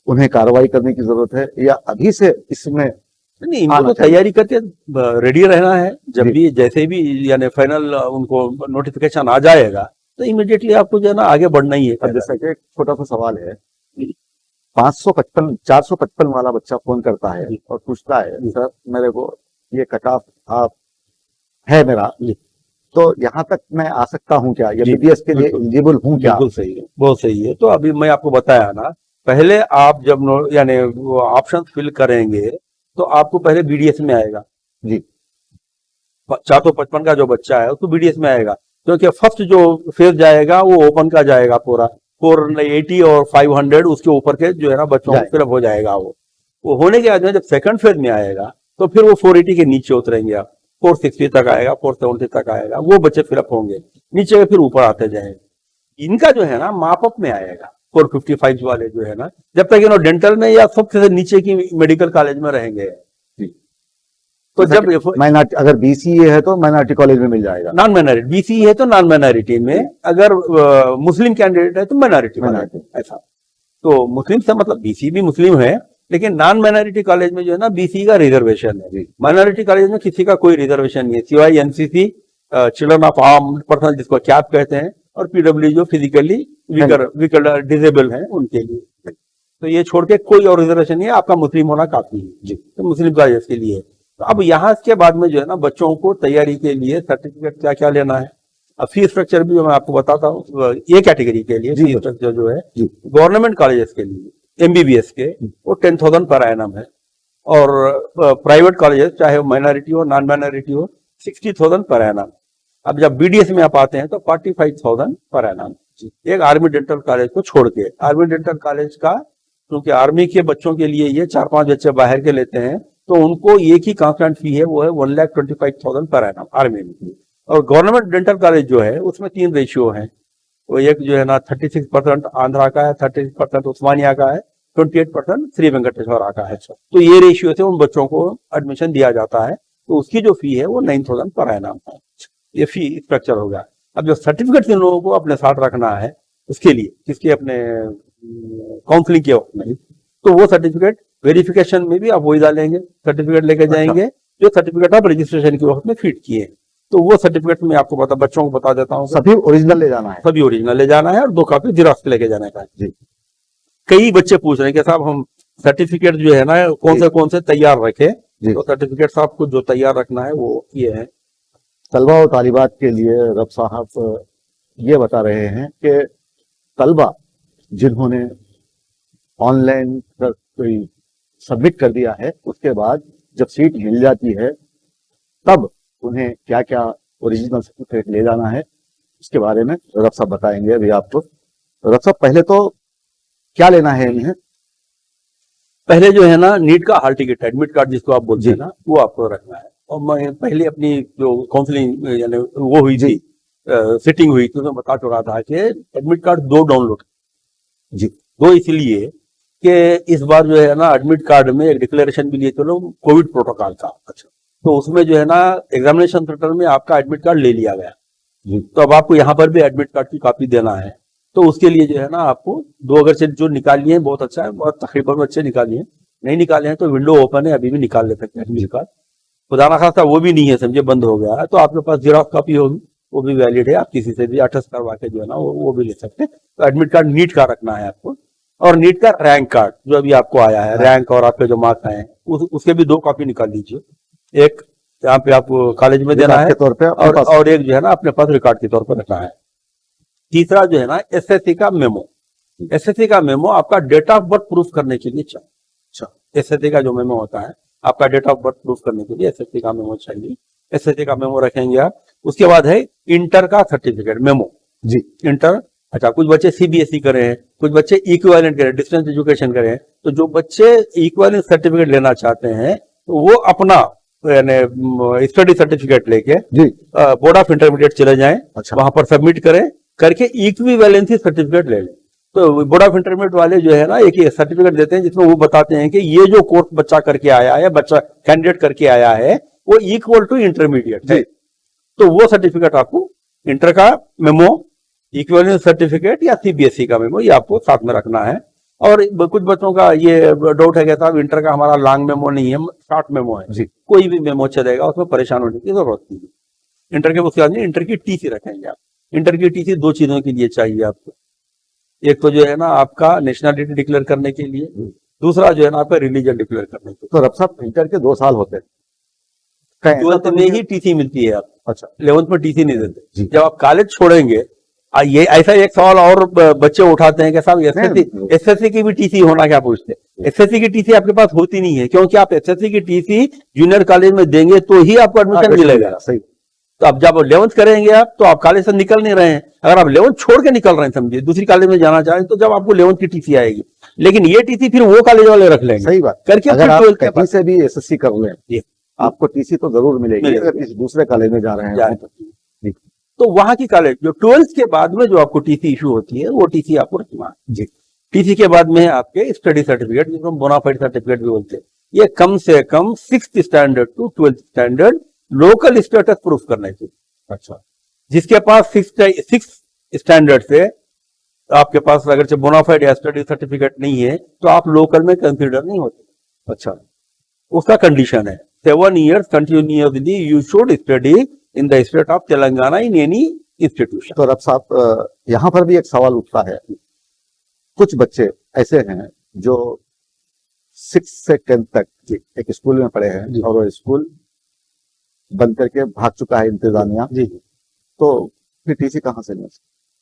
उन्हें कार्रवाई करने की जरूरत है या अभी से इसमें नहीं, इनको तो तैयारी करके रेडी रहना है, जब भी जैसे भी यानी फाइनल उनको नोटिफिकेशन आ जाएगा तो इमीडिएटली आपको जो है ना आगे बढ़ना ही है। अब जैसा कि एक छोटा सा सवाल है, 455 वाला बच्चा फोन करता है और पूछता है सर मेरे को ये कट ऑफ आप है मेरा, तो यहाँ तक मैं आ सकता हूँ क्या, या बीपीएस के लिए एलिजिबल हूँ क्या? बिल्कुल सही है, बहुत सही है। तो अभी मैं आपको बताया ना, पहले आप जब यानी ऑप्शन फिल करेंगे तो आपको पहले बीडीएस में आएगा जी, 455 का जो बच्चा है उसको बीडीएस में आएगा, क्योंकि फर्स्ट जो फेज जाएगा वो ओपन का जाएगा पूरा, 480 और 500 उसके ऊपर के जो है ना बच्चों को फिलअप हो जाएगा। वो होने के बाद में जब सेकंड फेज में आएगा तो फिर वो 480 के नीचे उतरेंगे, आप 460 तक आएगा, 470 तक आएगा, वो बच्चे फिलअप होंगे, नीचे के फिर ऊपर आते जाएंगे। इनका जो है ना माप अप में आएगा 455 वाले जो है ना, जब तक इन्होंने डेंटल में या सबसे नीचे की मेडिकल कॉलेज में रहेंगे। तो जब माइनॉरिटी अगर बीसीए है तो माइनॉरिटी कॉलेज में मिल जाएगा, नॉन माइनॉरिटी बीसीए है तो नॉन माइनॉरिटी में, अगर मुस्लिम कैंडिडेट है तो माइनॉरिटी ऐसा। तो मुस्लिम से मतलब बीसी भी मुस्लिम है, लेकिन नॉन माइनॉरिटी कॉलेज में जो है ना बीसी का रिजर्वेशन है, माइनॉरिटी कॉलेज में किसी का कोई रिजर्वेशन नहीं है सिवाय NCC, children of arm person जिसको कैप कहते हैं, और पीडब्ल्यू जो फिजिकली वीकर डिसेबल है उनके लिए। तो ये छोड़ के कोई और रिजर्वेशन नहीं है, आपका मुस्लिम होना काफी है जी, तो मुस्लिम कॉलेज के लिए। तो अब यहाँ के बाद में जो है ना बच्चों को तैयारी के लिए सर्टिफिकेट क्या क्या लेना है। अब फीस स्ट्रक्चर भी मैं आपको बताता हूँ, ये कैटेगरी के लिए फीस स्ट्रक्चर जो है गवर्नमेंट कॉलेजेस के लिए एमबीबीएस के वो 10,000 पर एनम है, और प्राइवेट कॉलेजेस चाहे वो माइनॉरिटी हो नॉन माइनॉरिटी हो 60,000 पर एनम। अब जब बीडीएस में आप आते हैं तो 45,000 पर एनम, एक आर्मी डेंटल कॉलेज को छोड़ के। आर्मी डेंटल कॉलेज का क्योंकि आर्मी के बच्चों के लिए ये 4-5 बच्चे बाहर के लेते हैं, तो उनको एक ही कांस्टेंट फी है, वो है 1,25,000 पर एनम आर्मी में। और गवर्नमेंट डेंटल कॉलेज जो है उसमें 3 रेशियो है, वो एक जो है ना 36% आंध्रा का है, 36% उस्मानिया का है, 28% श्री वेंकटेश्वरा का है। तो ये रेशियो से उन बच्चों को एडमिशन दिया जाता है, तो उसकी जो फी है वो 9,000 पर एनम है। ये फी स्ट्रक्चर हो गया। अब जो सर्टिफिकेट इन लोगों को अपने साथ रखना है उसके लिए, किसके अपने काउंसलिंग के वक्त में, तो वो सर्टिफिकेट वेरिफिकेशन में भी आप वही डालेंगे, सर्टिफिकेट लेके जाएंगे जो सर्टिफिकेट आप रजिस्ट्रेशन के वक्त में फीड किए। तो वो सर्टिफिकेट में आपको बच्चों को बता देता हूँ, सभी ओरिजिनल ले जाना है, सभी ओरिजिनल ले जाना है और 2 कॉपी जिरॉक्स लेके जाने का है। कई बच्चे पूछ रहे हैं कि साहब हम सर्टिफिकेट जो है ना कौन से तैयार रखे, तो सर्टिफिकेट साहब को जो तैयार रखना है वो ये है। तलबा और तालिबात के लिए रब साहब ये बता रहे हैं कि तलबा जिन्होंने ऑनलाइन कोई सबमिट कर दिया है, उसके बाद जब सीट मिल जाती है तब उन्हें क्या क्या ओरिजिनल सर्टिफिकेट ले जाना है, इसके बारे में रब साहब बताएंगे अभी आपको। रब साहब पहले तो क्या लेना है इन्हें? पहले जो है ना नीट का हॉल टिकट, एडमिट कार्ड जिसको आप बोलते हैं ना, वो आपको रखना है। और मैं पहले अपनी जो काउंसलिंग यानी वो हुई थी, सिटिंग हुई थी, मैं बता चुका था कि एडमिट कार्ड 2 डाउनलोड जी, 2 इसलिए कि इस बार जो है ना एडमिट कार्ड में एक डिक्लेरेशन भी लिए चलो कोविड प्रोटोकॉल का। अच्छा, तो उसमें जो है ना एग्जामिनेशन सेंटर में आपका एडमिट कार्ड ले लिया गया जी, तो अब आपको यहाँ पर भी एडमिट कार्ड की कॉपी देना है। तो उसके लिए जो है ना आपको 2 अगर से जो निकालिए बहुत अच्छा है, बहुत तकरीबन बच्चे निकालिए, नहीं निकाले हैं तो विंडो ओपन है, अभी भी निकाल ले सकते हैं एडमिट कार्ड। खुदा ना खासा वो भी नहीं है समझे, बंद हो गया है, तो आपके पास जीरोक्स कॉपी होगी, वो भी वैलिड है, आप किसी से भी अटैच करवा के जो है ना वो भी ले सकते हैं। तो एडमिट कार्ड नीट का रखना है आपको, और नीट का रैंक कार्ड जो अभी आपको आया है, रैंक और आपके जो मार्क्स आए हैं उसके भी 2 कॉपी निकाल लीजिए। एक यहाँ पे आपको कॉलेज में देना है के तौर पे, और एक जो है ना अपने पास रिकॉर्ड के तौर पर रखना है। तीसरा जो है ना एसएससी का मेमो, एसएससी का मेमो आपका डेट ऑफ बर्थ प्रूफ करने के लिए चाहिए। अच्छा, एसएससी का जो मेमो होता है आपका डेट ऑफ बर्थ प्रूफ करने के लिए एसएससी का मेमो चाहिए, एसएससी का मेमो रखेंगे आप। उसके बाद है इंटर का सर्टिफिकेट मेमो जी, इंटर। अच्छा, कुछ बच्चे सीबीएसई करे हैं, कुछ बच्चे इक्विवेलेंट करे, डिस्टेंस एजुकेशन करे हैं, तो जो बच्चे इक्विवेलेंट सर्टिफिकेट लेना चाहते हैं तो वो अपना यानी स्टडी सर्टिफिकेट लेके जी बोर्ड ऑफ इंटरमीडिएट चले जाएं। अच्छा, वहां पर सबमिट करें, करके इक्विवेलेंसी सर्टिफिकेट ले लें। तो बोर्ड ऑफ इंटरमीडिएट वाले जो है ना एक सर्टिफिकेट देते हैं जिसमें वो बताते हैं कि ये जो कोर्स बच्चा करके आया है, बच्चा कैंडिडेट करके आया है, वो इक्वल टू इंटरमीडिएट है। तो वो सर्टिफिकेट आपको इंटर का मेमो, इक्विवेलेंस सर्टिफिकेट या सीबीएसई का मेमो, ये आपको साथ में रखना है। और कुछ बच्चों का ये डाउट है कि साहब इंटर का हमारा लॉन्ग मेमो नहीं है, शॉर्ट मेमो है जी, कोई भी मेमो चलेगा, उसमें परेशान होने की जरूरत नहीं है। इंटर के उसके बाद इंटर की टीसी रखेंगे आप। इंटर की टीसी 2 चीजों के लिए चाहिए आपको, एक तो जो है ना आपका नेशनलिटी डिक्लेयर करने के लिए, दूसरा जो है ना आपका रिलीजन डिक्लेयर करने के लिए। तो रब साहब इंटर के 2 साल होते हैं, 12th में ही टीसी मिलती है आप। अच्छा, 11th में टीसी नहीं देते। जब आप कॉलेज छोड़ेंगे, ये ऐसा एक सवाल और बच्चे उठाते हैं कि साहब एसएससी की भी टीसी होना क्या पूछते हैं। एसएससी की टीसी आपके पास होती नहीं है, क्योंकि आप एसएससी की टीसी जूनियर कॉलेज में देंगे तो ही आपको एडमिशन मिलेगा। सही। तो अब जब 11th करेंगे आप, तो आप कॉलेज से निकल नहीं रहे हैं। अगर आप 11th छोड़ के निकल रहे हैं, समझिए दूसरी कॉलेज में जाना चाहें, तो जब आपको 11th की टीसी आएगी, लेकिन ये टीसी फिर वो कॉलेज वाले रख लेंगे। सही बात। करके अगर फिर आप 12th के कहीं से भी एसएससी कर लें, आपको टीसी तो जरूर मिलेगी अगर किसी दूसरे कॉलेज में जा रहे हैं तो वहां की कॉलेज जो 12th के बाद में जो आपको टीसी इशू होती है, वो टीसी आपको रखना है जी। टीसी के बाद में आपके स्टडी सर्टिफिकेट, जिसको हम बोनाफाइड सर्टिफिकेट भी बोलते हैं, ये कम से कम 6th standard to 12th standard local status proof करना चाहिए। अच्छा, जिसके पास 6th स्टैंडर्ड से आपके पास अगर बोनाफाइड या स्टडी सर्टिफिकेट नहीं है, तो आप लोकल में कंसीडर नहीं होते। अच्छा, उसका कंडीशन है 7 years continuously you should study in the state of Telangana in any institution. तो रब साहब, यहाँ पर भी एक सवाल उठता है, कुछ बच्चे ऐसे हैं जो 6 से 10 तक एक स्कूल में पढ़े हैं और वो स्कूल बंद करके भाग चुका है इंतजामिया जी, तो फिर टीसी कहाँ से मिले?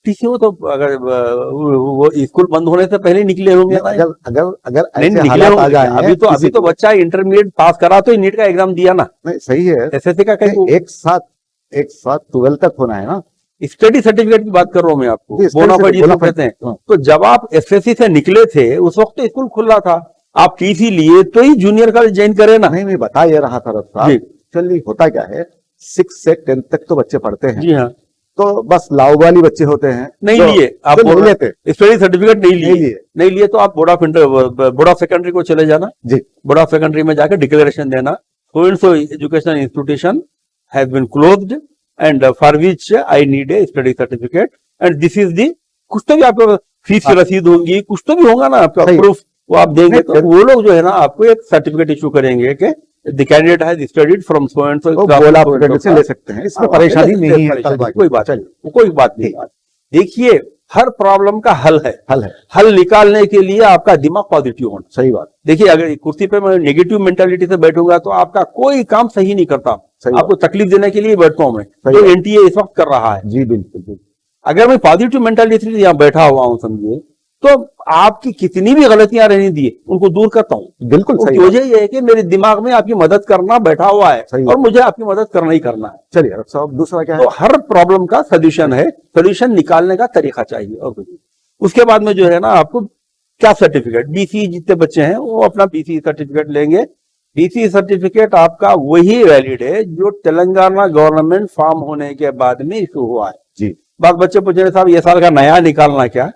टीसी वो तो अगर वो स्कूल बंद होने से पहले निकले होंगे। अगर अगर अगर नहीं निकले आ जाए, अभी तो बच्चा इंटरमीडिएट पास करा तो नीट का एग्जाम दिया ना। नहीं, सही है, एसएससी का कहीं एक साथ 12 तक होना है ना। स्टडी सर्टिफिकेट की बात कर रहा हूँ मैं आपको, बोनाफाइड जिसको कहते हैं। तो जब आप एसएससी से निकले थे, उस वक्त तो स्कूल खुला था, आप टीसी लिए तो ही जूनियर कॉलेज ज्वाइन करे ना। नहीं, मैं बता ये रहा था रब साहब, चलिए होता क्या है, 6 से 10 तक तो बच्चे पढ़ते हैं जी हाँ, तो बस लाउबाली बच्चे होते हैं, नहीं लिए आप तो नहीं लेते, स्टडी सर्टिफिकेट नहीं लिए तो आप बोर्ड ऑफ सेकेंडरी को चले जाना जी। बोर्ड ऑफ सेकेंडरी में जाकर डिक्लेरेशन देना, so educational institution has been closed and for which I need a study certificate and this is the, कुछ तो भी आपको फीस की रसीद होगी, कुछ तो भी होगा ना आपका प्रूफ, वो आप देंगे तो वो लोग जो है ना आपको एक सर्टिफिकेट इशू करेंगे कि the candidate has studied from so and so, बोला से ले सकते हैं, इसमें परेशानी नहीं है, कोई बात नहीं। देखिए हर प्रॉब्लम का हल है, हल निकालने के लिए आपका दिमाग पॉजिटिव होना। सही बात। देखिए अगर कुर्सी पे मैं नेगेटिव मेंटालिटी से बैठूंगा तो आपका कोई काम सही नहीं करता, आपको तकलीफ देने के लिए बैठता हूं मैं, जो एनटीए इस वक्त कर रहा है जी। बिल्कुल। अगर मैं पॉजिटिव मेंटालिटी से यहाँ बैठा हुआ हूँ समझिए, तो आपकी कितनी भी गलतियां रहने दी उनको दूर करता हूँ। बिल्कुल सही। वजह यह है कि मेरे दिमाग में आपकी मदद करना बैठा हुआ है और मुझे आपकी मदद करना ही करना है। चलिए साहब, दूसरा क्या है? तो हर प्रॉब्लम का सोल्यूशन है, सोल्यूशन निकालने का तरीका चाहिए और कुछ। उसके बाद में जो है ना आपको क्या सर्टिफिकेट, बीसी जितने बच्चे हैं वो अपना बीसी सर्टिफिकेट लेंगे। बीसी सर्टिफिकेट आपका वही वैलिड है जो तेलंगाना गवर्नमेंट फॉर्म होने के बाद में इशू हुआ है जी। बात बच्चे पूछ रहे साहब ये साल का नया निकालना क्या,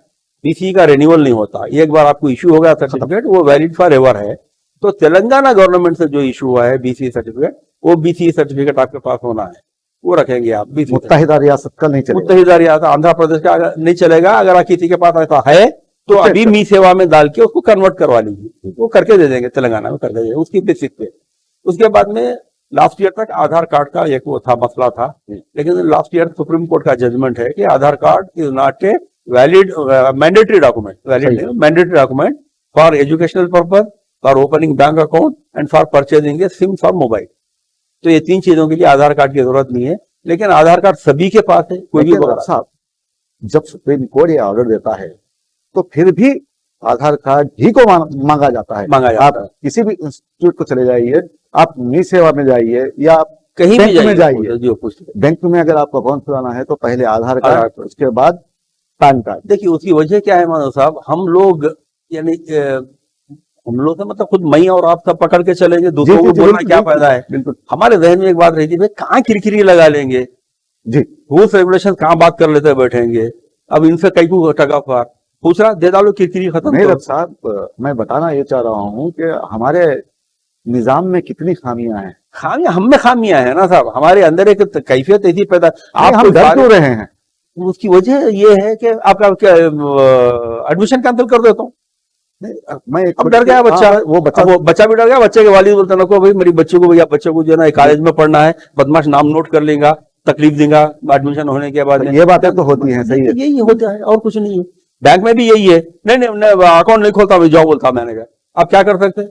बीसी का रिन्यूअल नहीं होता, एक बार आपको इशू हो गया सर्टिफिकेट वो वैलिड फॉर एवर है। तो तेलंगाना गवर्नमेंट से जो इशू हुआ है बीसी सर्टिफिकेट, वो बीसी सर्टिफिकेट आपके पास होना है, वो रखेंगे आप। मुत्तहिदा रियासत का नहीं चलेगा, मुत्तहिदा रियासत आंध्र प्रदेश का नहीं चलेगा। अगर किसी के पास ऐसा है तो अभी मी सेवा में डाल के उसको कन्वर्ट करवा लीजिए, वो करके दे देंगे, तेलंगाना में कर देंगे उसकी बेसिस पे। उसके बाद में लास्ट ईयर तक आधार कार्ड का एक वो था मसला था, लेकिन लास्ट ईयर सुप्रीम कोर्ट का जजमेंट है कि Aadhaar card is not a valid mandatory document, mandatory document for educational purpose, for opening bank account and for purchasing a SIM for mobile. तो ये 3 चीजों के लिए आधार कार्ड की जरूरत नहीं है, लेकिन आधार कार्ड सभी के पास है। कोई भी साहब जब सुप्रीम कोर्ट ये ऑर्डर देता है तो फिर भी आधार कार्ड ही को मांगा जाता है। आप किसी भी इंस्टीट्यूट को चले जाइए, आप मी सेवा में जाइए या आप कहीं भी में जाइए, बैंक में अगर आपको अकाउंट खुलाना है तो पहले आधार कार्ड, उसके बाद पैन कार्ड। देखिए उसकी वजह क्या है मानव साहब, हम लोग यानी हम लोग से मतलब खुद मई और आप सब पकड़ के चलेंगे, दूसरों को बोलना क्या फायदा है। बिल्कुल। हमारे जहन में एक बात रहती है, कहाँ किरकिरी लगा लेंगे जी, रूल्स रेगुलेशन कहाँ बात कर लेते बैठेंगे। अब इनसे कई को टका फार पूछ रहा दे डालो, किरकिरी खत्म। नहीं साहब, मैं बताना ये चाह रहा हूँ कि हमारे निजाम में कितनी खामियां हैं। खामियां हम में खामियां हैं ना साहब, हमारे अंदर एक कैफियत ऐसी पैदा, आप हम डर क्यों रहे हैं? उसकी वजह ये है कि आपका क्या एडमिशन कैंसिल कर देता हूँ मैं। अब डर गया बच्चा, वो बच्चा भी डर गया, बच्चे के वालिद बोलते ना को भाई मेरी बच्चे को भैया बच्चे को जो है ना कॉलेज में पढ़ना है, बदमाश नाम नोट कर लेगा, तकलीफ देगा एडमिशन होने के बाद। ये बातें तो होती हैं, सही है, यही होता है और कुछ नहीं है। बैंक में भी यही है, नहीं अकाउंट नहीं खोलता, जाओ बोलता मैंने कहा। आप क्या कर सकते हैं?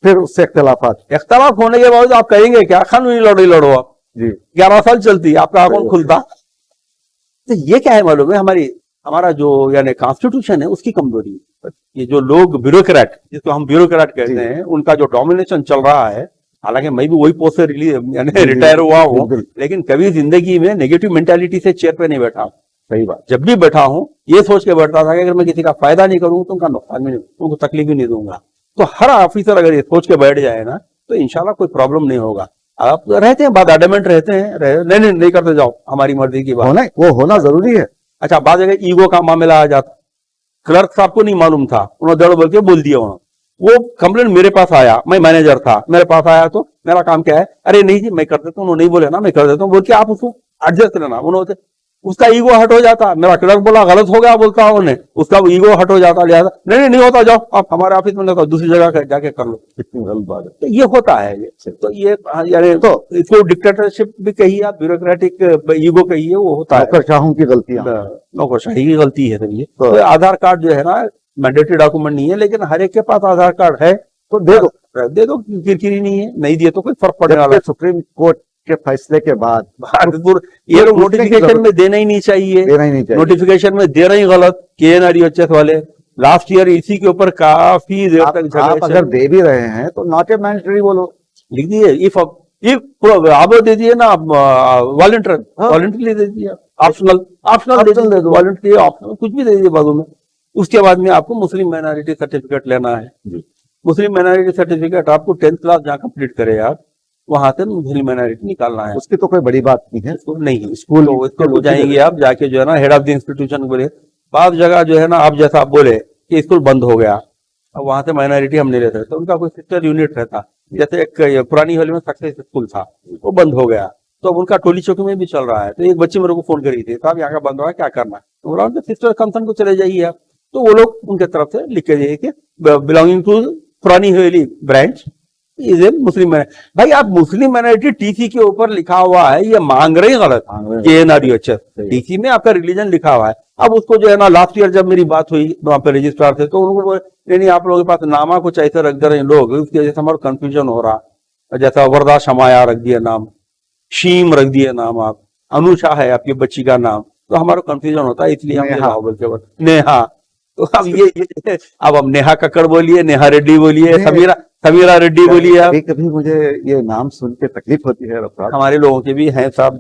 फिर उससे इख्तलाफ होने के बाद आप कहेंगे क्या, कानूनी लड़ाई लड़ो आप जी। 11 साल चलती आपका अकाउंट खुलता। तो ये क्या है मालूम है, हमारा जो यानी कॉन्स्टिट्यूशन है उसकी कमजोरी है। ये जो लोग ब्यूरोक्रेट, जिसको हम ब्यूरोक्रेट कहते हैं, उनका जो डोमिनेशन चल रहा है, हालांकि मैं भी वही पोस्ट से यानी रिटायर हुआ हूँ, लेकिन कभी जिंदगी में नेगेटिव मेंटालिटी से चेयर पे नहीं बैठा हूँ। सही बात। जब भी बैठा हूँ ये सोच के बैठता था कि अगर मैं किसी का फायदा नहीं करूंगा तो उनका नुकसान भी नहीं, उनको तकलीफ भी नहीं दूंगा। तो हर ऑफिसर अगर ये सोच के बैठ जाए ना तो इंशाल्लाह कोई प्रॉब्लम नहीं होगा। आप रहते हैं बात एडमेंट रहते हैं, नहीं करते जाओ, हमारी मर्जी की बात, वो होना जरूरी है। अच्छा, बाद जगह ईगो का मामला आ जाता, क्लर्क साहब को नहीं मालूम था, उन्होंने दड़ बोल के बोल दिया, उन्होंने वो कंप्लेंट मेरे पास आया, मैं मैनेजर था, मेरे पास आया तो मेरा काम क्या है, अरे नहीं जी मैं कर देता हूँ, उन्होंने नहीं बोले ना मैं कर देता हूँ, बोल के आप उसको एडजस्ट करना, उन्होंने उसका ईगो हट हो जाता। मेरा क्लर्क बोला गलत हो गया, बोलता हूँ उन्हें, उसका ईगो हट हो जाता, लिहाजा नहीं होता, जाओ आप हमारे ऑफिस में नहीं, दूसरी जगह जाके कर लो। कितनी गलत बात है। तो ये होता है ये, तो ये यानी तो इसको डिक्टेटरशिप भी कहिए आप, ब्यूरोक्रेटिक ईगो कहिए, वो होता है, नौकरशाहों की गलतियां, नौकरशाही की गलती है। सब ये तो आधार कार्ड जो है ना मैंडेटरी डॉक्यूमेंट नहीं है, लेकिन हर एक के पास आधार कार्ड है तो दे दो, किरकिरी नहीं है, नहीं दिए तो कोई फर्क पड़ने वाला। सुप्रीम कोर्ट के फैसले के बाद ये लोग नोटिफिकेशन में देना ही नहीं चाहिए, नोटिफिकेशन में दे रहे ही गलत KNREHS वाले। लास्ट ईयर इसी के ऊपर काफी देर तक आप अगर दे भी रहे हैं तो नॉट ए मैंडेटरी बोलो, लिख दीजिए इफ आप दे दिए ना, वॉलंटरी दे दिए, ऑप्शनल दे दो, वॉलंटरी ऑप्शनल कुछ भी दे दीजिए बाजू में। उसके बाद में आपको मुस्लिम माइनॉरिटी सर्टिफिकेट लेना है। मुस्लिम माइनॉरिटी सर्टिफिकेट आपको 10th क्लास जहाँ कंप्लीट करे आप, वहां से मुस्लिम माइनॉरिटी निकालना है। उसकी तो कोई बड़ी बात नहीं है, नहीं स्कूल हो जाएंगे आप जाके जो है ना हेड ऑफ द इंस्टीट्यूशन बोले, बाद जगह जो है ना आप जैसा आप बोले कि स्कूल बंद हो गया, अब वहां से माइनॉरिटी हम नहीं लेते, तो उनका कोई सिस्टर यूनिट रहता, जैसे एक पुरानी होली में सक्सेस स्कूल था, वो बंद हो गया, तो अब उनका टोली चौकी में भी चल रहा है। तो एक बच्चे मेरे को फोन करी थी, साहब यहाँ का बंद हो रहा है, क्या करना है, तो बोला उनके सिस्टर कंसर्न को चले जाइए आप। तो वो लोग उनके तरफ से लिख के जाइए कि बिलोंगिंग टू पुरानी हवेली branch is a Muslim minority. भाई आप मुस्लिम माइनॉरिटी टीसी के ऊपर लिखा हुआ है, ये मांग रहे गलत, KNREHS टीसी में आपका रिलीजन लिखा हुआ है। अब उसको जो है ना लास्ट ईयर जब मेरी बात हुई वहां पे रजिस्ट्रार से, तो उनको नहीं आप लोगों के पास नामा कुछ ऐसे रख दे रहे हैं लोग, उसकी वजह से हमारा कंफ्यूजन हो रहा, जैसा वर्दा शमाया रख दिया नाम, शीम रख दिया नाम, आप अनुषा है आपकी बच्ची का नाम, तो हमारा कंफ्यूजन होता है, इसलिए हम नेहा, तो अब नेहा कक्कड़ बोलिए, नेहा रेड्डी बोलिए, समीरा रेड्डी बोलिए। आप कभी मुझे ये नाम सुन के तकलीफ होती है, हमारे लोगों के भी हैं साहब,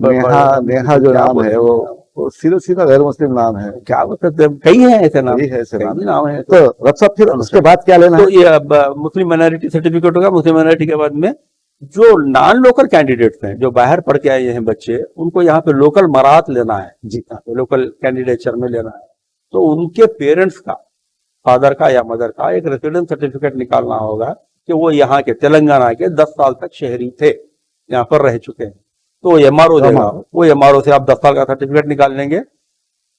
नेहा जो नाम है वो सीधा गैर मुस्लिम नाम है, क्या बोलते हैं, कई है ऐसे नाम है। तो रब साहब फिर उसके बाद क्या लेना तो ये मुस्लिम माइनॉरिटी सर्टिफिकेट होगा। मुस्लिम माइनॉरिटी के बाद में जो नॉन लोकल कैंडिडेट्स हैं, जो बाहर पढ़ के आए हैं बच्चे, उनको यहाँ पे लोकल मराहत लेना है जी, लोकल कैंडिडेचर में लेना है, तो उनके पेरेंट्स का, फादर का या मदर का एक रेसिडेंस सर्टिफिकेट निकालना होगा कि वो यहाँ के तेलंगाना के 10 साल तक शहरी थे, यहाँ पर रह चुके हैं, तो MRO देगा, वो MRO से आप 10 साल का सर्टिफिकेट निकाल लेंगे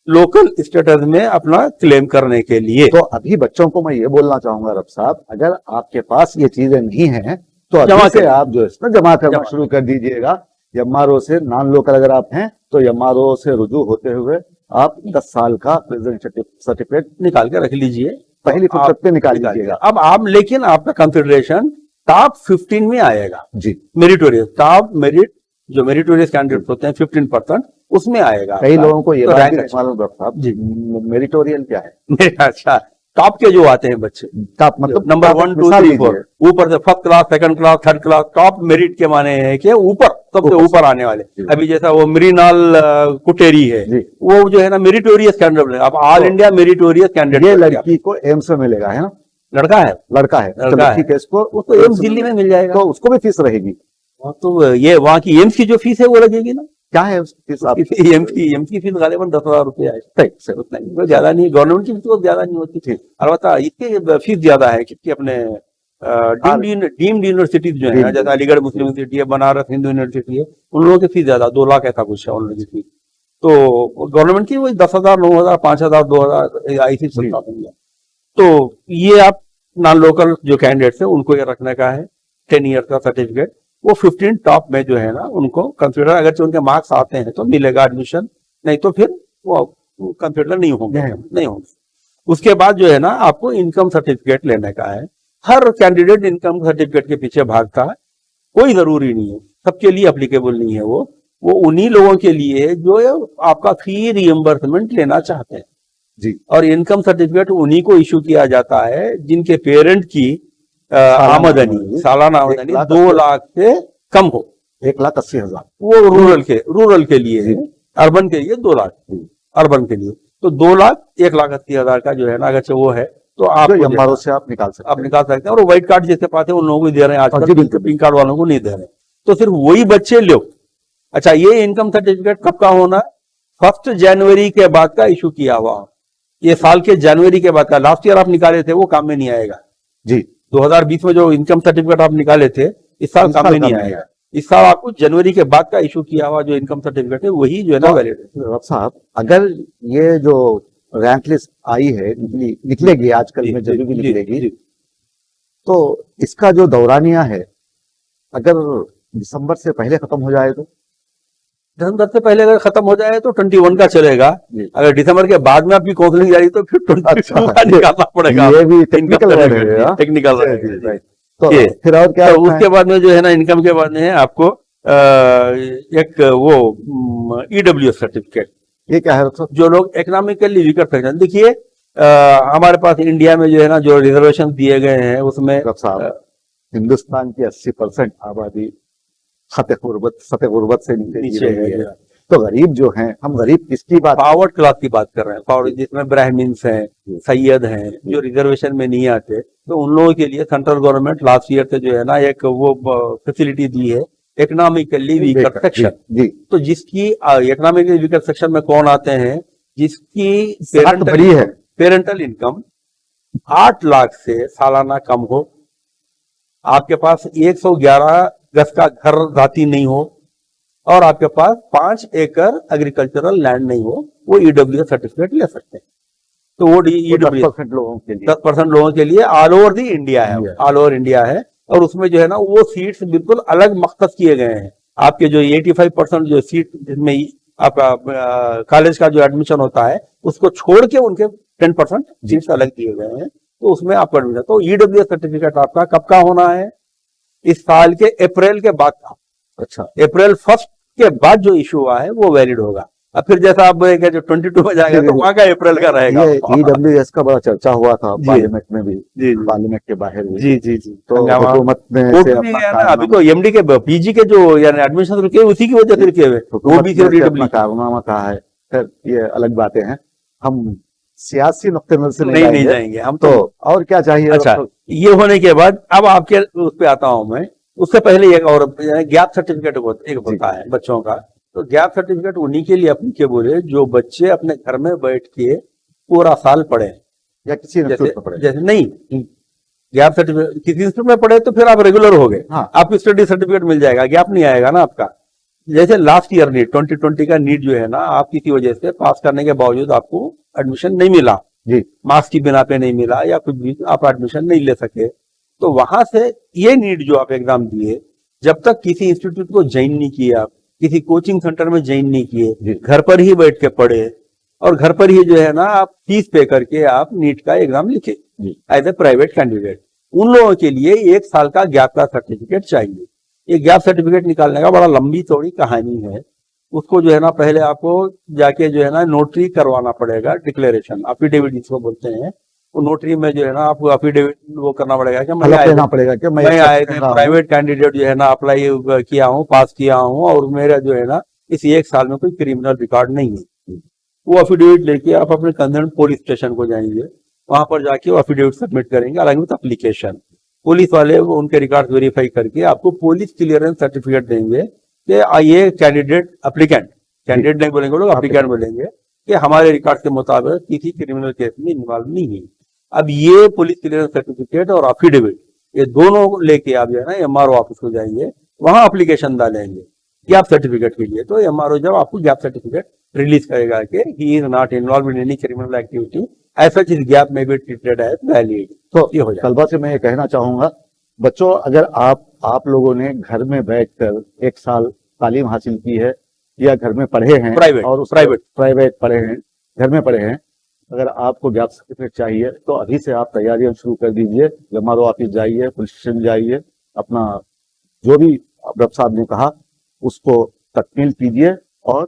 लोकल स्टेटस में अपना क्लेम करने के लिए। तो अभी बच्चों को मैं ये बोलना चाहूंगा रब साहब, अगर आपके पास ये चीजें नहीं है तो अभी से आप जो है जमा करना शुरू कर दीजिएगा। MRO से नॉन लोकल अगर आप हैं तो MRO से रुजू होते हुए आप 10 साल का रेजिडेंट सर्टिफिकेट निकाल के रख लीजिए, पहली फुर्सत पे निकाल लीजिएगा। अब आप, लेकिन आपका कंसिडरेशन टॉप 15 में आएगा जी, मेरिटोरियस, टॉप मेरिट जो मेरिटोरियस कैंडिडेट होते हैं 15% उसमें आएगा। कई लोगों को ये तो बात नहीं मालूम साहब जी, मेरिटोरियल क्या है? अच्छा, टॉप के जो आते हैं बच्चे, टॉप मतलब नंबर 1 2 3 4, ऊपर से first class, second class, third class, top merit के माने हैं कि ऊपर, सबसे ऊपर आने वाले। अभी जैसा वो मृणाल कुटेरी है, वो जो है ना मेरिटोरियस कैंडिडेट, अब ऑल इंडिया मेरिटोरियस कैंडिडेट। ये लड़की को एम्स में मिलेगा, है ना? लड़का है ठीक है, उसको एम्स दिल्ली में मिल जाएगा, तो उसको भी फीस रहेगी। तो ये वहाँ की एम्स की जो फीस है वो लगेगी ना। क्या है फीस? एम्स की फीस गालिबन 10,000 रुपया है, उतना ज्यादा नहीं, गवर्नमेंट की फीस तो ज्यादा नहीं होती थी। अलबत्ता इसकी फीस ज्यादा है क्योंकि अपने डीम्ड यूनिवर्सिटीज जो है, जैसे अलीगढ़ मुस्लिम यूनिवर्सिटी है, बनारस हिंदू यूनिवर्सिटी है, उन लोगों की फीस ज्यादा, 2 लाख ऐसा कुछ है उन लोगों की फीस। तो गवर्नमेंट की वही 10,000 9,000 5,000 2,000 ऐसी चलता है। तो ये आप नॉन लोकल जो कैंडिडेट्स है उनको ये रखने का है 10 ईयर का सर्टिफिकेट। वो 15 टॉप में जो है ना उनको कंसिडर, अगर उनके मार्क्स आते हैं तो मिलेगा एडमिशन, नहीं तो फिर वो कंसिडर नहीं होंगे। उसके बाद जो है ना आपको इनकम सर्टिफिकेट लेने का है। हर कैंडिडेट इनकम सर्टिफिकेट के पीछे भागता है, कोई जरूरी नहीं है, सबके लिए अप्लीकेबल नहीं है। वो उन्हीं लोगों के लिए जो आपका फी रिएम्बर्समेंट लेना चाहते हैं जी। और इनकम सर्टिफिकेट उन्हीं को इशू किया जाता है जिनके पेरेंट की आमदनी, सालाना आमदनी 2 लाख से कम हो, 1,80,000 वो रूरल के लिए है, अर्बन के लिए 2 लाख, अर्बन के लिए तो 2,01,80,000 का जो है ना, अगर वो है तो आप एमआरओ से आप निकाल सकते हैं। और व्हाइट कार्ड जिसके पास है उन लोगों को दे रहे हैं आजकल, पिंक कार्ड वालों को नहीं दे रहे। तो सिर्फ वही बच्चे लो। अच्छा, ये इनकम सर्टिफिकेट कब का होना? 1 जनवरी के बाद का इशू किया हुआ, ये साल के जनवरी के बाद का। लास्ट ईयर आप निकाले थे वो काम में नहीं आएगा जी। 2020 में जो इनकम सर्टिफिकेट आप निकाले थे इस साल काम में नहीं आएगा। इस साल आपको जनवरी के बाद का इशू किया हुआ जो इनकम सर्टिफिकेट है वही जो है ना वैलिड है। साहब, अगर ये जो रैंक लिस्ट आई है, निकलेगी आजकल में, जब भी निकलेगी, तो इसका जो दौरानिया है अगर दिसंबर से पहले खत्म हो जाए तो? दिसंबर से पहले अगर खत्म हो जाए तो 21 का चलेगा। अगर दिसंबर के बाद में आपकी काउंसलिंग जारी तो फिर 22 का निकालना पड़ेगा। ये भी टेक्निकल तो फिर और क्या? तो उसके बाद में जो है ना, इनकम के बाद में है आपको एक वो ईडब्ल्यूएस सर्टिफिकेट। ये क्या है? जो लोग इकोनॉमिकली वीकर सेक्शन, देखिए हमारे पास इंडिया में जो है ना जो रिजर्वेशन दिए गए हैं उसमें हिंदुस्तान की 80% आबादी खते गुर्बत से नीचे है। तो गरीब जो हैं, हम गरीब किसकी बात? फॉरवर्ड क्लास की बात कर रहे हैं, फॉरवर्ड जिसमें ब्राह्मण्स हैं, सैयद हैं, जो रिजर्वेशन में नहीं आते, तो उन लोगों के लिए सेंट्रल गवर्नमेंट लास्ट ईयर से जो है ना एक वो फैसिलिटी दी है, इकोनॉमिकली वीकर सेक्शन। तो जिसकी इकोनॉमिकली वीकर सेक्शन में कौन आते हैं? जिसकी पेरेंटल इनकम 8 लाख से सालाना कम हो, आपके पास 111 गज का घर जाती नहीं हो, और आपके पास 5 एकड़ एग्रीकल्चरल लैंड नहीं हो, वो ईडब्ल्यूएस सर्टिफिकेट ले सकते हैं। तो वो 10% लोगों के लिए ऑल ओवर दी इंडिया है, ऑल ओवर इंडिया है। और उसमें जो है ना वो सीट्स बिल्कुल अलग मख्तस किए गए हैं। आपके जो 85% जो सीट जिसमें आपका कॉलेज का जो एडमिशन होता है उसको छोड़ के उनके 10% सीट्स अलग दिए गए हैं, तो उसमें आपका एडमिशन। तो ईडब्ल्यूएस सर्टिफिकेट आपका कब का होना है? इस साल के अप्रैल के बाद का। अच्छा, अप्रैल 1 के बाद जो इशू हुआ है वो वैलिड होगा। अब फिर जैसा आप बोलेंगे जो 22 में जाएगा तो वहां का अप्रैल का रहेगा। ये ईडब्ल्यूएस का बड़ा चर्चा हुआ था पार्लियामेंट में भी, पार्लियामेंट के बाहर भी। जी। तो हुकूमत ने अभी तो एमडी के पीजी के जो यानी एडमिशन रुके उसी की वजह से रुके हुए, वो भी कारनामा कहा है। फिर ये अलग बातें हैं, हम सियासी नुक्ते नजर से नहीं जाएंगे हम तो। और क्या चाहिए? अच्छा, ये होने के बाद अब आपके उस पे आता हूं मैं। उससे पहले एक और गैप सर्टिफिकेट एक होता है बच्चों का। तो गैप सर्टिफिकेट उन्हीं के लिए एप्लीकेबल है जो बच्चे अपने घर में बैठ के पूरा साल पढ़े, या किसी इंस्टीट्यूट में पढ़े। जैसे नहीं, गैप सर्टिफिकेट किसी इंस्टीट्यूट में पढ़े तो फिर आप रेगुलर हो गए, आपको स्टडी सर्टिफिकेट मिल जाएगा, गैप नहीं आएगा ना आपका। जैसे लास्ट ईयर नीट 2020 का नीट जो है ना, आप किसी वजह से पास करने के बावजूद आपको एडमिशन नहीं मिला जी, मार्क्स की बिना पे नहीं मिला या कुछ भी, आप एडमिशन नहीं ले सके, तो वहां से ये नीट जो आप एग्जाम दिए, जब तक किसी इंस्टीट्यूट को ज्वाइन नहीं किए, आप किसी कोचिंग सेंटर में ज्वाइन नहीं किए, घर पर ही बैठ के पढ़े और घर पर ही जो है ना आप फीस पे करके आप नीट का एग्जाम लिखे एज ए प्राइवेट कैंडिडेट, उन लोगों के लिए 1 साल का गैप का सर्टिफिकेट चाहिए। ये गैप सर्टिफिकेट निकालने का बड़ा लंबी चौड़ी कहानी है। उसको जो है ना पहले आपको जाके जो है ना नोटरी करवाना पड़ेगा, डिक्लेरेशन एफिडेविट जिसको बोलते हैं, वो नोटरी में जो है ना आपको एफिडेविट वो करना पड़ेगा कि मैं आए थे प्राइवेट कैंडिडेट जो है ना अप्लाई किया हूँ, पास किया हूँ, और मेरा जो है ना इस 1 साल में कोई क्रिमिनल रिकॉर्ड नहीं है। वो एफिडेविट लेके आप अपने कंसर्न पुलिस स्टेशन को जाएंगे, वहां पर जाके वो एफिडेविट सबमिट करेंगे अलग विद एप्लीकेशन। पुलिस वाले उनके रिकॉर्ड वेरीफाई करके आपको पुलिस क्लियरेंस सर्टिफिकेट देंगे कि ये कैंडिडेट कैंडिडेट नहीं बोलेंगे लोग, एप्लीकेंट बोलेंगे कि हमारे रिकॉर्ड के मुताबिक किसी क्रिमिनल केस में इन्वॉल्व नहीं है। अब ये पुलिस क्लियरेंस सर्टिफिकेट और एफिडेविट ये दोनों लेके आप जो है ना एमआरओ ऑफिस को जाएंगे, वहां एप्लीकेशन डालेंगे गैप सर्टिफिकेट के लिए। तो एमआरओ जब आपको गैप सर्टिफिकेट रिलीज करेगा कि he is not involve in any criminal activity, ऐसा चीज गैप में भी ट्रीटेड एज वैलिड। तो ये हो जाए। तलबा से मैं ये कहना चाहूंगा, बच्चों अगर आप लोगों ने घर में बैठकर 1 साल तालीम हासिल की है या घर में पढ़े हैं प्राइवेट पढ़े हैं, घर में पढ़े हैं, अगर आपको गैप सर्टिफिकेट चाहिए तो अभी से आप तैयारियां शुरू कर दीजिए। एमआरओ ऑफिस जाइए, पुलिस स्टेशन जाइए, अपना जो भी रब साहब ने कहा उसको तकमील कीजिए और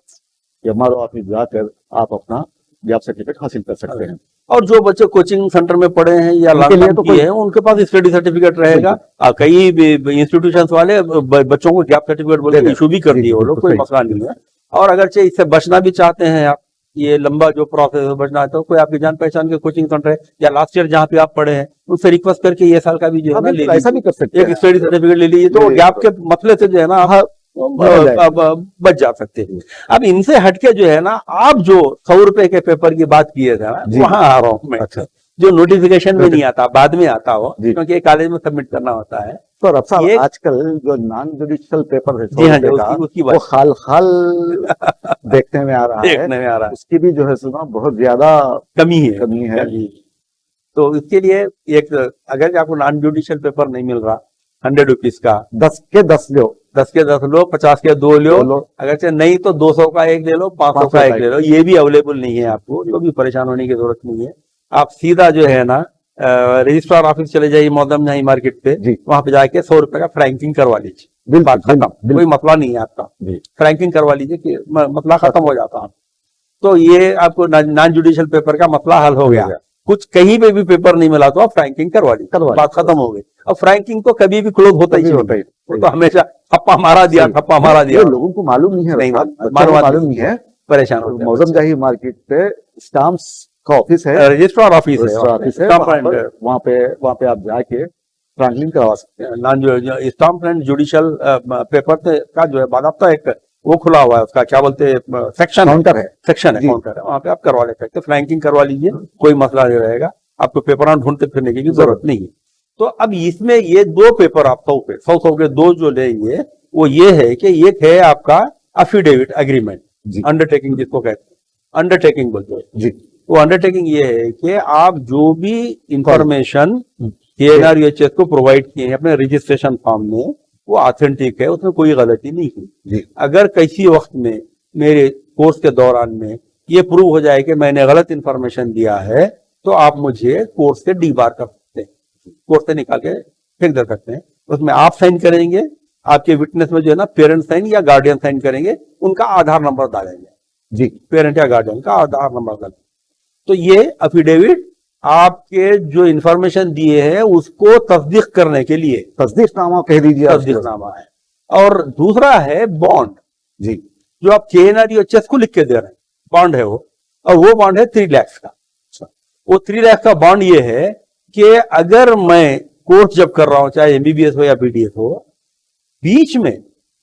एमआरओ ऑफिस जाकर आप अपना गैप सर्टिफिकेट हासिल कर सकते हैं। और जो बच्चे कोचिंग सेंटर में पढ़े हैं या लॉन्ग किए हैं उनके पास स्टडी सर्टिफिकेट रहेगा। कई इंस्टीट्यूशंस वाले बच्चों को गैप सर्टिफिकेट बोल के इशू भी कर दिए, वो लोग कोई मसला नहीं है। और अगरचे इससे बचना भी चाहते हैं आप, ये लंबा जो प्रोसेस है बचना है, तो कोई आपकी जान पहचान के कोचिंग सेंटर है या लास्ट ईयर जहाँ पे आप पढ़े हैं उनसे रिक्वेस्ट करके ये साल का भी जो है ना ऐसा भी कर सकते हैं, एक स्टडी सर्टिफिकेट ले लीजिए, तो गैप के मसले से जो है ना बच जा सकते हैं। अब इनसे हटके जो है ना, आप जो 100 रुपए के पेपर की बात किए थे ना, वहां आ रहा हूँ मैं। अच्छा। जो नोटिफिकेशन में नहीं आता, बाद में आता हो, क्योंकि कॉलेज में सबमिट करना होता है। तो अब साहब आजकल जो नॉन जुडिशियल पेपर है, जी हाँ, उसकी वो हाल देखने में आ रहा है, उसकी भी जो है सुना बहुत ज्यादा कमी है। तो इसके लिए एक, अगर आपको नॉन जुडिशियल पेपर नहीं मिल रहा 100 रुपीज का, 10 के 10 लो, 10 के 10 लो, 50 के 2 लो, अगर से नहीं तो 200 का एक ले लो, 500 का एक ले लो। ये भी अवेलेबल नहीं है आपको, तो भी परेशान होने की जरूरत नहीं है। आप सीधा जो है ना रजिस्ट्रार ऑफिस चले जाइए मौदम नई मार्केट पे, वहां पे जाके 100 रुपए का फ्रैंकिंग करवा लीजिए, बात खत्म, कोई मसला नहीं है आपका। फ्रैंकिंग करवा लीजिए कि मसला खत्म हो जाता है। तो ये आपको नॉन जुडिशियल पेपर का मसला हल हो गया। कुछ कहीं पे भी पेपर नहीं मिला तो आप फ्रैंकिंग करवा लीजिए, बात खत्म हो गई। अब फ्रैंकिंग तो कभी भी क्लोज होता ही नहीं, वो तो हमेशा थप्पा मारा दिया, थप्पा मारा दिया। लोगों को मालूम नहीं है, मालूम नहीं है, परेशान हो। मौजम जाही मार्केट पे स्टाम्प्स का ऑफिस है, रजिस्ट्रार ऑफिस है, वहाँ पे आप जाके फ्रैंकलिंग करवा सकते हैं। Non stamp and judicial paper का जो है बाकायदा एक वो खुला हुआ है, उसका क्या बोलते हैं, सेक्शन काउंटर है, काउंटर है, वहाँ पे आप करवा ले सकते, फ्रैंकिंग करवा लीजिए, कोई मसला नहीं रहेगा, आपको पेपर ढूंढते फिरने की जरूरत नहीं है। तो अब इसमें ये 2 पेपर आप 100 के 2 जो लेंगे, वो ये है कि एक है आपका अफिडेविट एग्रीमेंट, अंडरटेकिंग जिसको कहते हैं, अंडरटेकिंग बोलते हैं जी। वो अंडरटेकिंग ये है कि आप जो भी इंफॉर्मेशन KNR-UHS को प्रोवाइड किए हैं अपने रजिस्ट्रेशन फॉर्म में, वो ऑथेंटिक है, उसमें कोई गलती नहीं है। अगर किसी वक्त में मेरे कोर्स के दौरान में ये प्रूव हो जाए कि मैंने गलत इंफॉर्मेशन दिया है, तो आप मुझे कोर्स से डीबार कर सकते हैं, कोर्स से निकाल के फेंक दे सकते हैं। उसमें आप साइन करेंगे, आपके विटनेस में जो है ना पेरेंट साइन या गार्डियन साइन करेंगे, उनका आधार नंबर डालेंगे जी, पेरेंट या गार्डियन का आधार नंबर डालेंगे। तो ये अफिडेविट आपके जो इंफॉर्मेशन दिए हैं उसको तस्दीक करने के लिए, तस्दीकनामा कह दीजिए, तस्दीकनामा है। और दूसरा है बॉन्ड जी, जो आप KNR-UHS को लिख के दे रहे हैं, बॉन्ड है वो, और वो बॉन्ड है 3 लाख का। वो 3 लाख का बॉन्ड ये है कि अगर मैं कोर्स जब कर रहा हूं, चाहे MBBS हो या BDS हो, बीच में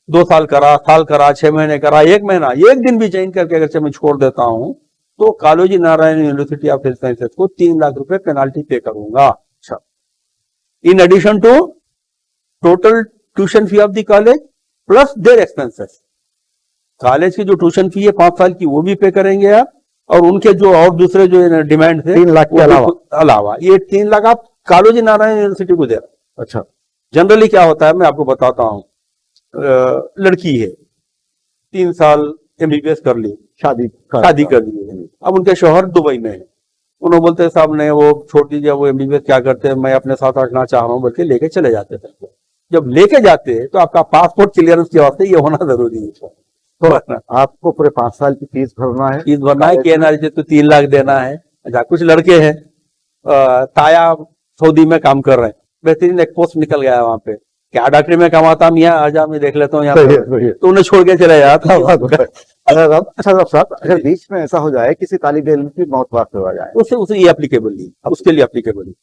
2 साल करा, साल करा, 6 महीने करा, 1 महीना, 1 दिन भी चेंज करके अगर मैं छोड़ देता हूं, तो Kaloji Narayana university of health sciences को 3 लाख रुपए पेनाल्टी पे करूंगा। अच्छा, in addition to total tuition fee of the college plus their expenses. College की जो ट्यूशन फी है 5 साल की, वो भी पे करेंगे आप, और उनके जो और दूसरे जो डिमांड थे 3 लाख के अलावा ये 3 लाख आप कालोजी नारायण यूनिवर्सिटी को दे रहे हैं। अच्छा, जनरली क्या होता है मैं आपको बताता हूँ, लड़की है 3 साल MBBS कर ली, शादी कर ली, अब उनके शौहर दुबई में है, उन्होंने बोलते साहब ने वो छोड़ दीजिए, वो MBBS क्या करते हैं, मैं अपने साथ रखना चाह रहा हूँ, बल्कि लेके चले जाते थे। जब लेके जाते तो आपका पासपोर्ट क्लियरेंस के वास्ते ये होना जरूरी है। तो आपको पूरे 5 साल की फीस भरना है, KNR को 3 लाख देना है। अच्छा, कुछ लड़के हैं ताया सऊदी में काम कर रहे हैं, बेहतरीन एक पोस्ट निकल गया है वहां पे, क्या डॉक्टरी में कमाता हूँ, यहाँ आजा मैं देख लेता हूँ यहाँ पे, तो उन्हें छोड़ के चले जाता। अच्छा साहब, अगर बीच में ऐसा हो जाए किसी तालिब इल्म की मौत वाक़ हो जाए, उसे ये एप्लीकेबल नहीं, उसके लिए एप्लीकेबल नहीं,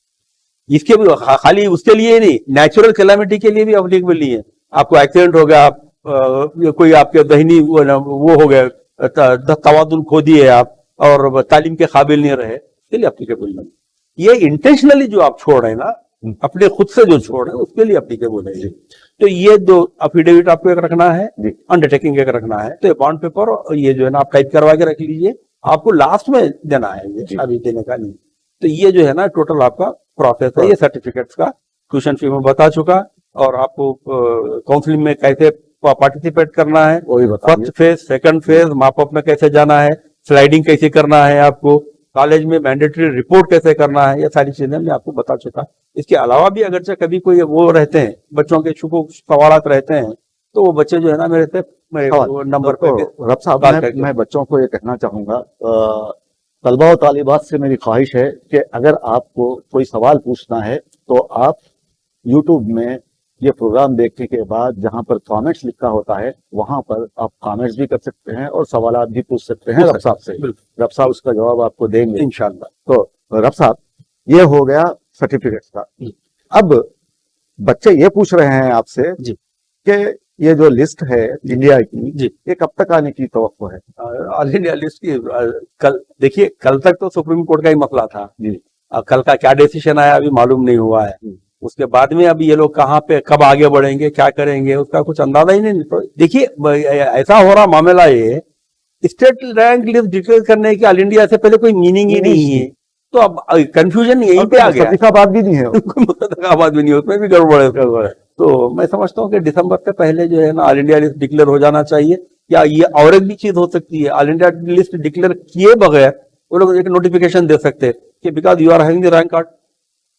इसके भी खाली उसके लिए नहीं, नेचुरल कैलामिटी के लिए भी एप्लीकेबल नहीं है। आपको एक्सीडेंट हो गया, आप कोई आपके दहनी वो हो गए, तवादुल खो दिए आप और तालीम के काबिल नहीं रहे, इसके लिए एप्लीकेबल नहीं। ये इंटेंशनली जो आप छोड़ रहे हैं ना, अपने खुद से जो छोड़ रहे हैं, उसके लिए एप्लीकेबल है। तो ये 2 अफिडेविट आपको एक रखना है, अंडरटेकिंग एक रखना है, तो ये बॉन्ड पेपर और ये जो है ना आप टाइप करवा के रख लीजिए, आपको लास्ट में देना है, ये अभी देने का नहीं। तो ये जो है ना टोटल आपका प्रोसेस है। ये सर्टिफिकेट्स का ट्यूशन फी में बता चुका, और आपको काउंसलिंग में कैसे पार्टिसिपेट करना है, फर्स्ट फेज, सेकंड फेज, माप अप में कैसे जाना है, स्लाइडिंग कैसे करना है, आपको कॉलेज में मैंडेटरी रिपोर्ट कैसे करना है, ये सारी चीजें मैं आपको बता चुका। इसके अलावा भी अगर कभी कोई वो रहते हैं, बच्चों के सवाल रहते हैं, तो वो बच्चे जो है ना मेरे नंबर पे रब साहब, मैं बच्चों को ये कहना चाहूंगा, तलबा और तालिबात से मेरी ख्वाहिश है कि अगर आपको कोई सवाल पूछना है तो आप यूट्यूब में ये प्रोग्राम देखने के बाद जहां पर कमेंट्स लिखा होता है वहां पर आप कमेंट्स भी कर सकते हैं और सवालात भी पूछ सकते हैं रब साहब से। रब साहब उसका जवाब आपको देंगे इंशाअल्लाह। तो रब साहब, ये हो गया सर्टिफिकेट्स का। अब बच्चे ये पूछ रहे हैं आपसे कि ये जो लिस्ट है इंडिया की, ये कब तक आने की तवक्को है? ऑल इंडिया लिस्ट की कल देखिए, कल तक तो सुप्रीम कोर्ट का ही मसला था जी। कल का क्या डिसीजन आया अभी मालूम नहीं हुआ है। उसके बाद में अभी ये लोग कहाँ पे कब आगे बढ़ेंगे, क्या करेंगे, उसका कुछ अंदाजा ही नहीं। तो देखिए ऐसा हो रहा मामला, ये स्टेट रैंक लिस्ट डिक्लेयर करने की ऑल इंडिया से पहले कोई मीनिंग ही नहीं है। तो अब कंफ्यूजन यहीं पे आ गया। बात भी नहीं है, बात भी नहीं, उसमें भी गड़बड़ है। तो मैं समझता हूँ कि दिसंबर से पहले जो है ना ऑल इंडिया लिस्ट डिक्लेयर हो जाना चाहिए। या ये और एक भी चीज हो सकती है, ऑल इंडिया लिस्ट डिक्लेयर किए बगैर वो लोग एक नोटिफिकेशन दे सकते हैं कि because you are having the rank card,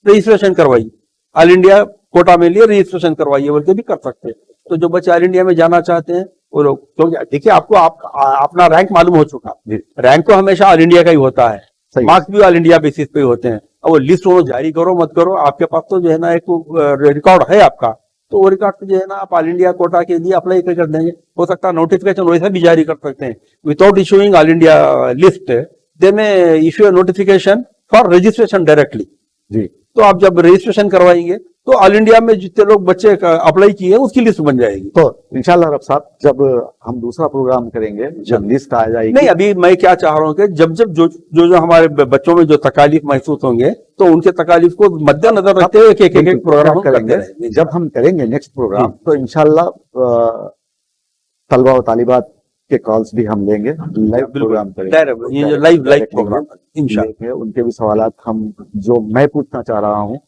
registration करवाइए, ऑल इंडिया कोटा में लिए रजिस्ट्रेशन करवाइए बोल के भी कर सकते हैं। तो जो बच्चे ऑल इंडिया में जाना चाहते हैं वो लोग, क्योंकि देखिए आपको अपना रैंक मालूम हो चुका, रैंक तो हमेशा ऑल इंडिया का ही होता है, मार्क्स भी ऑल इंडिया बेसिस पे होते हैं। अब वो लिस्ट वो जारी करो मत करो, आपके पास तो जो है ना एक रिकॉर्ड है आपका, तो वो रिकॉर्ड जो है ना आप ऑल इंडिया कोटा के लिए अप्लाई कर देंगे। हो सकता है नोटिफिकेशन वैसा भी जारी कर सकते हैं, without issuing all India list they may issue a notification for registration directly जी। तो आप जब रजिस्ट्रेशन करवाएंगे तो ऑल इंडिया में जितने लोग बच्चे अप्लाई किए उसकी लिस्ट बन जाएगी। तो इंशाल्लाह रब साहब, जब हम दूसरा प्रोग्राम करेंगे, जब लिस्ट आ जाएगी। नहीं, अभी मैं क्या चाह रहा हूँ कि जब जब जो हमारे बच्चों में जो तकालीफ महसूस होंगे तो उनके तकालीफ को मद्देनजर रखते हुए एक प्रोग्राम करेंगे। जब हम करेंगे नेक्स्ट प्रोग्राम तो इंशाल्लाह तलबा और तालिबात के कॉल्स भी हम लेंगे, लाइव प्रोग्राम करेंगे, ये जो लाइव प्रोग्राम इंशाल्लाह उनके भी सवालात हम जो मैं पूछना चाह रहा हूँ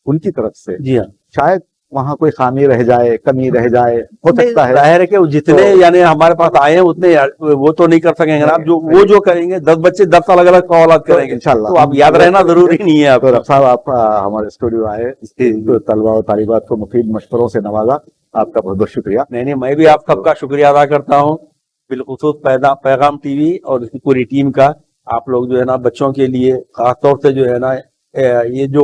उनकी तरफ से। जी हाँ, शायद वहाँ कोई खामी रह जाए, कमी रह जाए, हो सकता है। जाहिर है कि जितने यानी हमारे पास आए हैं उतने वो तो नहीं कर सकेंगे ना, वो जो करेंगे 10 बच्चे 10 अलग अलग सवालात करेंगे इंशाल्लाह। तो आप याद रहना जरूरी नहीं है। तो रब साहब, आप हमारे स्टूडियो आए, तो तलबा और तालिबात को मुफीद मशवरों से नवाजा, आपका बहुत बहुत शुक्रिया। नहीं, मैं भी आप सबका शुक्रिया अदा करता हूँ, बिलखुसूस पैगाम टीवी और इसकी पूरी टीम का। आप लोग जो है ना बच्चों के लिए खासतौर से जो है ना ये जो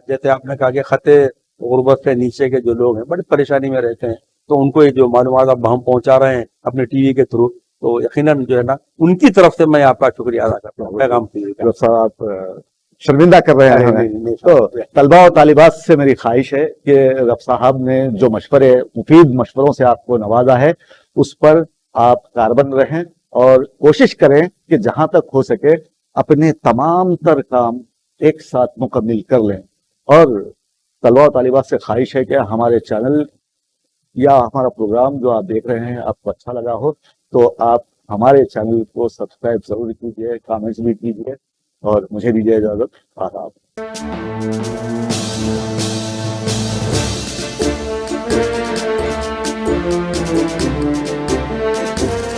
जैसे आपने कहा कि खते गुर्बत से नीचे के जो लोग हैं बड़ी परेशानी में रहते हैं, तो उनको ये जो मालूमात अब हम पहुंचा रहे हैं अपने टीवी के थ्रू, तो यकीनन जो है ना उनकी तरफ से मैं आपका शुक्रिया अदा करता हूँ पैगाम टीवी का। सर, आप शर्मिंदा कर रहे हैं। तो तलबा और तालिबात से मेरी ख्वाहिश है कि रब साहब ने जो मशवरे, मुफीद मशवरों से आपको नवाजा है, उस पर आप कारबंद रहें और कोशिश करें कि जहां तक हो सके अपने तमाम तर काम एक साथ मुकम्मिल कर लें। और तलबा और तालिबात से ख्वाहिश है कि हमारे चैनल या हमारा प्रोग्राम जो आप देख रहे हैं आपको अच्छा लगा हो तो आप हमारे चैनल को सब्सक्राइब जरूर कीजिए, कमेंट्स भी कीजिए और मुझे दीजिए इजाजत। आदाब।